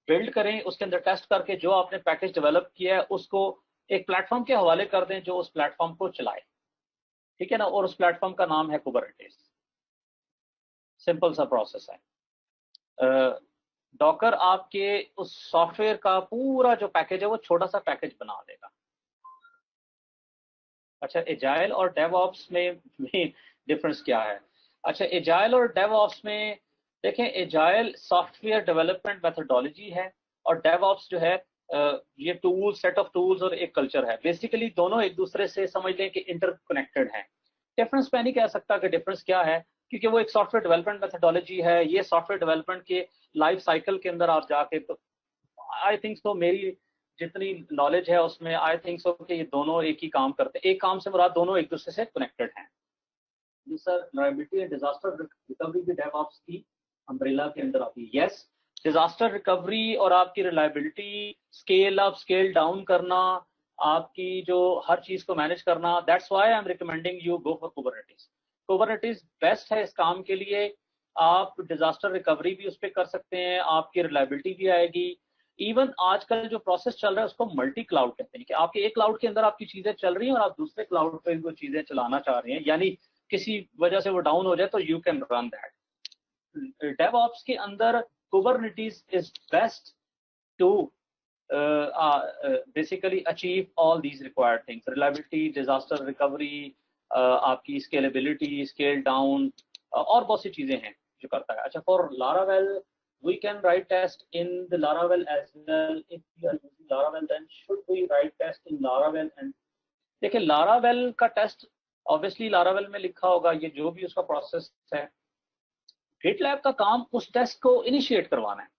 बिल्ड करें, उसके अंदर टेस्ट करके जो आपने पैकेज डेवलप किया है उसको एक प्लेटफॉर्म के हवाले कर दें जो उस प्लेटफॉर्म को चलाए, ठीक है ना, और उस प्लेटफॉर्म का नाम है कुबरनेटिस। सिंपल सा प्रोसेस है। डॉकर आपके उस सॉफ्टवेयर का पूरा जो पैकेज है वो छोटा सा पैकेज बना देगा। अच्छा, एजाइल और डेवऑप्स में डिफरेंस क्या है? अच्छा, एजाइल और डेवऑप्स में देखें, एजाइल सॉफ्टवेयर डेवलपमेंट मेथोडोलॉजी है, और डेवऑप्स जो है ये टूल सेट ऑफ टूल्स और एक कल्चर है। बेसिकली दोनों एक दूसरे से समझ लें कि इंटरकनेक्टेड हैं। डिफरेंस मैं नहीं कह सकता कि डिफरेंस क्या है, क्योंकि वो एक सॉफ्टवेयर डेवलपमेंट मेथोडोलॉजी है, ये सॉफ्टवेयर डेवलपमेंट के लाइफ साइकिल के अंदर आप जाके, तो आई थिंक सो, मेरी जितनी नॉलेज है उसमें आई थिंक सो कि ये दोनों एक ही काम करते हैं। एक काम से मुराद दोनों एक दूसरे से कनेक्टेड हैं। जी sir, liability and disaster recovery भी डेवऑप्स की अम्ब्रेला के अंदर आती है। यस, डिजास्टर रिकवरी और आपकी reliability, scale up scale down करना, आपकी जो हर चीज को मैनेज करना, that's why I am recommending you go for Kubernetes. Kubernetes best है इस काम के लिए। आप डिजास्टर रिकवरी भी उस पर कर सकते हैं, आपकी रिलायबिलिटी भी आएगी। इवन आजकल जो प्रोसेस चल रहा है उसको मल्टी क्लाउड कहते हैं, कि आपके एक क्लाउड के अंदर आपकी चीजें चल रही हैं और आप दूसरे क्लाउड पे वो चीजें चलाना चाह रहे हैं, यानी किसी वजह से वो डाउन हो जाए तो you can run that. DevOps के अंदर Kubernetes is best to basically achieve all these required things, reliability, disaster recovery, आपकी स्केलेबिलिटी, स्केल डाउन, और बहुत सी चीजें हैं जो करता है। अच्छा, for Laravel we can write test in the Laravel as well. If we are using Laravel, then should we write test in Laravel? And देखिए, Laravel का टेस्ट ऑब्वियसली Laravel में लिखा होगा, ये जो भी उसका प्रोसेस है। GitLab का काम उस टेस्ट को इनिशिएट करवाना है,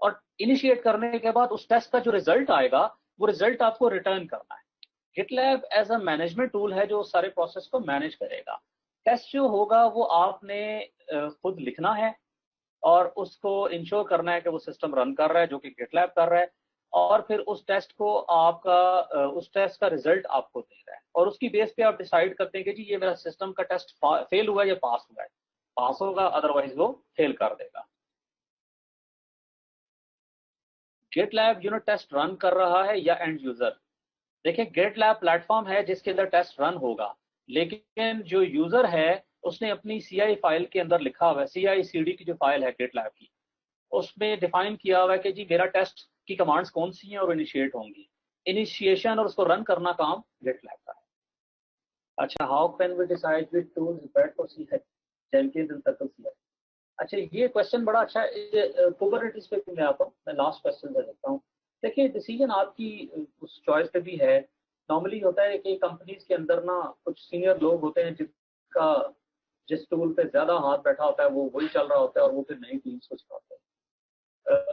और इनिशिएट करने के बाद उस टेस्ट का जो रिजल्ट आएगा वो रिजल्ट आपको रिटर्न करना है। GitLab as a management tool है जो सारे प्रोसेस को मैनेज करेगा। टेस्ट जो होगा वो आपने खुद लिखना है और उसको इंश्योर करना है कि वो सिस्टम रन कर रहा है जो कि GitLab कर रहा है, और फिर उस टेस्ट को आपका उस टेस्ट का रिजल्ट आपको दे रहा है, और उसकी बेस पे आप डिसाइड करते हैं कि जी ये मेरा सिस्टम का टेस्ट फेल हुआ है या पास हुआ है। पास होगा, अदरवाइज वो फेल कर देगा। GitLab यूनिट टेस्ट रन कर रहा है या एंड यूजर? देखिए, GitLab प्लेटफॉर्म है जिसके अंदर टेस्ट रन होगा, लेकिन जो यूजर है उसने अपनी CI फाइल के अंदर लिखा हुआ है, CI/CD की जो फाइल है GitLab की, उसमें डिफाइन किया हुआ है कि जी मेरा टेस्ट की कमांड्स कौन सी हैं और इनिशिएट होंगी। इनिशिएशन और उसको रन करना काम GitLab का है। अच्छा, how can we decide which tools better for CI, Jenkins and Circle CI? अच्छा, ये क्वेश्चन बड़ा अच्छा है। कुबरनेटिस पे मैं आता हूँ, मैं लास्ट क्वेश्चन दे देता हूँ देखिए डिसीजन आपकी उस चॉइस पे भी है। नॉर्मली होता है कि कंपनीज के अंदर ना कुछ सीनियर लोग होते हैं जिसका जिस टूल पे ज्यादा हाथ बैठा होता है वो वही चल रहा होता है और वो फिर नई टीम्स को सिखाते हैं।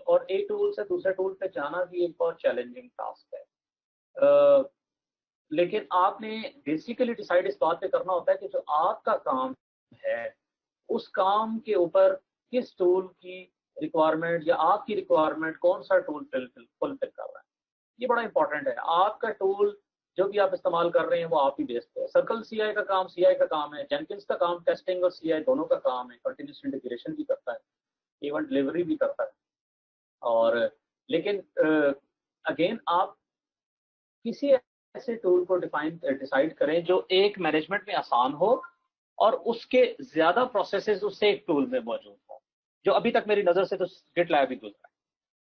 और एक टूल से दूसरे टूल पे जाना भी एक बहुत चैलेंजिंग टास्क है। लेकिन आपने बेसिकली डिसाइड इस बात पे करना होता है कि जो आपका काम है उस काम के ऊपर किस टूल की रिक्वायरमेंट या आपकी रिक्वायरमेंट कौन सा टूल फुलफिल कर रहा है। ये बड़ा इंपॉर्टेंट है। आपका टूल जो भी आप इस्तेमाल कर रहे हैं वो आप ही बेस पे है। सर्कल सीआई का काम सीआई का काम है, जेनकिंस का काम टेस्टिंग और सीआई दोनों का काम है, कंटिन्यूस इंटीग्रेशन भी करता है, इवन डिलीवरी भी करता है। और लेकिन अगेन आप किसी ऐसे टूल को डिसाइड करें जो एक मैनेजमेंट में आसान हो और उसके ज्यादा प्रोसेसेस उससे एक टूल में मौजूद हो। जो अभी तक मेरी नजर से तो गिटलैब ही गुजरा है,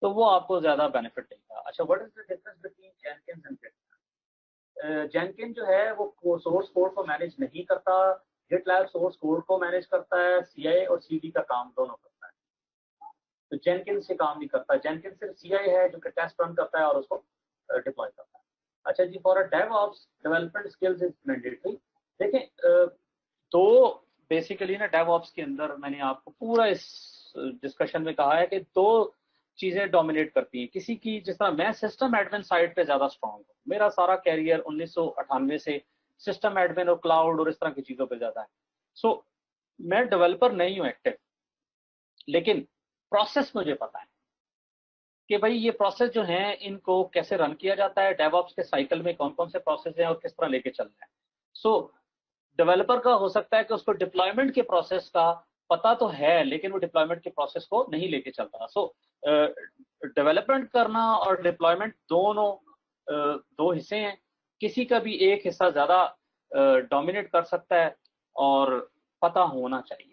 तो वो आपको ज्यादा बेनिफिट देगा। अच्छा, what is the difference between Jenkins and GitLab? जेनकिन जो है वो सोर्स कोड को मैनेज नहीं करता, गिटलैब सोर्स कोड को मैनेज करता है, सीआई और सीडी का काम दोनों करता है। तो जेनकिन से काम नहीं करता, जेनकिन सिर्फ सीआई है जो कि टेस्ट रन करता है और उसको डिप्लॉय करता है। अच्छा जी, for a DevOps development skills is mandatory. देखें तो बेसिकली ना डेवऑप्स के अंदर मैंने आपको पूरा इस डिस्कशन में कहा है कि दो चीजें डोमिनेट करती हैं किसी की। जिस तरह मैं सिस्टम एडमिन साइड पे ज्यादा स्ट्रांग हूँ, मेरा सारा कैरियर 1998 से सिस्टम एडमिन और क्लाउड और इस तरह की चीजों पे ज्यादा है। सो मैं डेवलपर नहीं हूँ एक्टिव, लेकिन प्रोसेस मुझे पता है कि भाई ये प्रोसेस जो हैं इनको कैसे रन किया जाता है, डेवऑप्स के साइकिल में कौन कौन से प्रोसेस हैं और किस तरह लेके चलना है। सो डेवलपर का हो सकता है कि उसको डिप्लॉयमेंट के प्रोसेस का पता तो है लेकिन वो डिप्लॉयमेंट के प्रोसेस को नहीं लेके चलता। सो डेवलपमेंट करना और डिप्लॉयमेंट दोनों दो हिस्से हैं। किसी का भी एक हिस्सा ज्यादा डोमिनेट कर सकता है और पता होना चाहिए।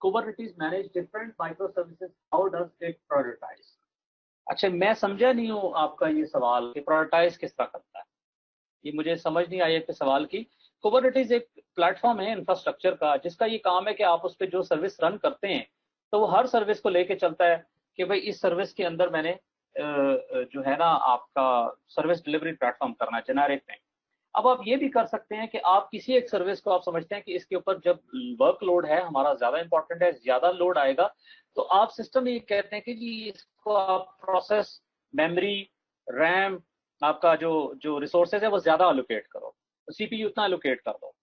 Kubernetes manage different microservices. How does it prioritize? अच्छा, मैं समझा नहीं हूँ आपका ये सवाल कि प्रायोरिटाइज किस तरह करता है। ये मुझे समझ नहीं आई आपके सवाल की। Kubernetes एक प्लेटफॉर्म है इंफ्रास्ट्रक्चर का जिसका ये काम है कि आप उस पर जो सर्विस रन करते हैं तो वो हर सर्विस को लेके चलता है कि भाई इस सर्विस के अंदर मैंने जो है ना आपका सर्विस डिलीवरी प्लेटफॉर्म करना है जेनेरिक में। अब आप ये भी कर सकते हैं कि आप किसी एक सर्विस को आप समझते हैं कि इसके ऊपर जब वर्कलोड है हमारा ज्यादा इंपॉर्टेंट है, ज्यादा लोड आएगा, तो आप सिस्टम ये कहते हैं कि जी इसको आप प्रोसेस मेमोरी रैम आपका जो जो रिसोर्सेज है वो ज्यादा एलोकेट करो, तो सीपीयू उतना एलोकेट कर दो।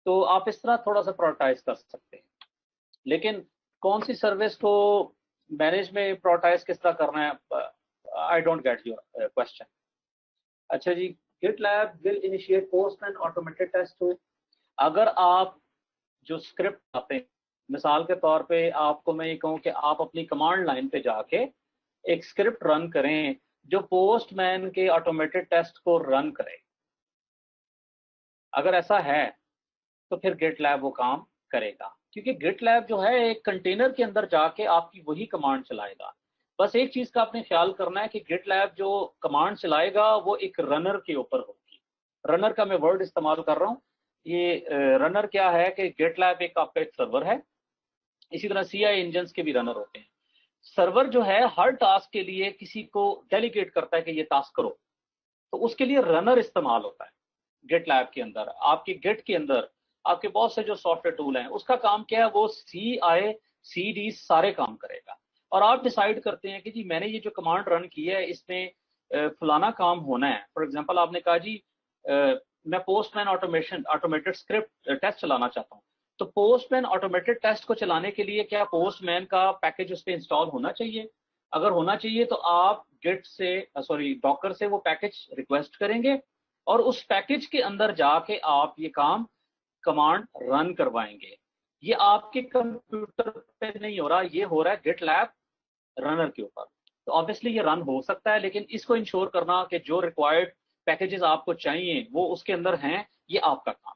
तो आप इस तरह थोड़ा सा प्रायोरिटाइज कर सकते हैं। लेकिन कौन सी सर्विस को मैनेज में प्रायोरिटाइज किस तरह करना है, I don't get your question. अच्छा जी, GitLab will initiate post and automated test too। अगर आप जो स्क्रिप्ट आते हैं, मिसाल के तौर पे आपको मैं ये कहूँ कि आप अपनी कमांड लाइन पे जाके एक स्क्रिप्ट रन करें जो पोस्टमैन के ऑटोमेटेड टेस्ट को रन करे, अगर ऐसा है तो फिर GitLab वो काम करेगा, क्योंकि GitLab जो है एक कंटेनर के अंदर जाके आपकी वही कमांड चलाएगा। बस एक चीज का आपने ख्याल करना है कि GitLab जो कमांड चलाएगा वो एक रनर के ऊपर होगी। रनर का मैं वर्ड इस्तेमाल कर रहा हूँ। ये रनर क्या है कि GitLab एक आपका एक सर्वर है, इसी तरह CI इंजन्स के भी रनर होते हैं। सर्वर जो है हर टास्क के लिए किसी को डेलीगेट करता है कि ये टास्क करो, तो उसके लिए रनर इस्तेमाल होता है। GitLab के अंदर आपके गिट के अंदर आपके बहुत से जो सॉफ्टवेयर टूल हैं उसका काम क्या है, वो CI CD सारे काम करेगा। और आप डिसाइड करते हैं कि जी मैंने ये जो कमांड रन की है इसमें फलाना काम होना है। फॉर एग्जांपल आपने कहा जी मैं पोस्टमैन ऑटोमेटेड स्क्रिप्ट टेस्ट चलाना चाहता हूँ, तो पोस्टमैन ऑटोमेटेड टेस्ट को चलाने के लिए क्या पोस्टमैन का पैकेज उस पर इंस्टॉल होना चाहिए? अगर होना चाहिए तो आप गिट से डॉकर से वो पैकेज रिक्वेस्ट करेंगे और उस पैकेज के अंदर जाके आप ये काम कमांड रन करवाएंगे। ये आपके कंप्यूटर पे नहीं हो रहा, ये हो रहा है GitLab रनर के ऊपर। तो ऑब्वियसली ये रन हो सकता है, लेकिन इसको इंश्योर करना कि जो रिक्वायर्ड पैकेजेस आपको चाहिए वो उसके अंदर हैं, ये आपका काम।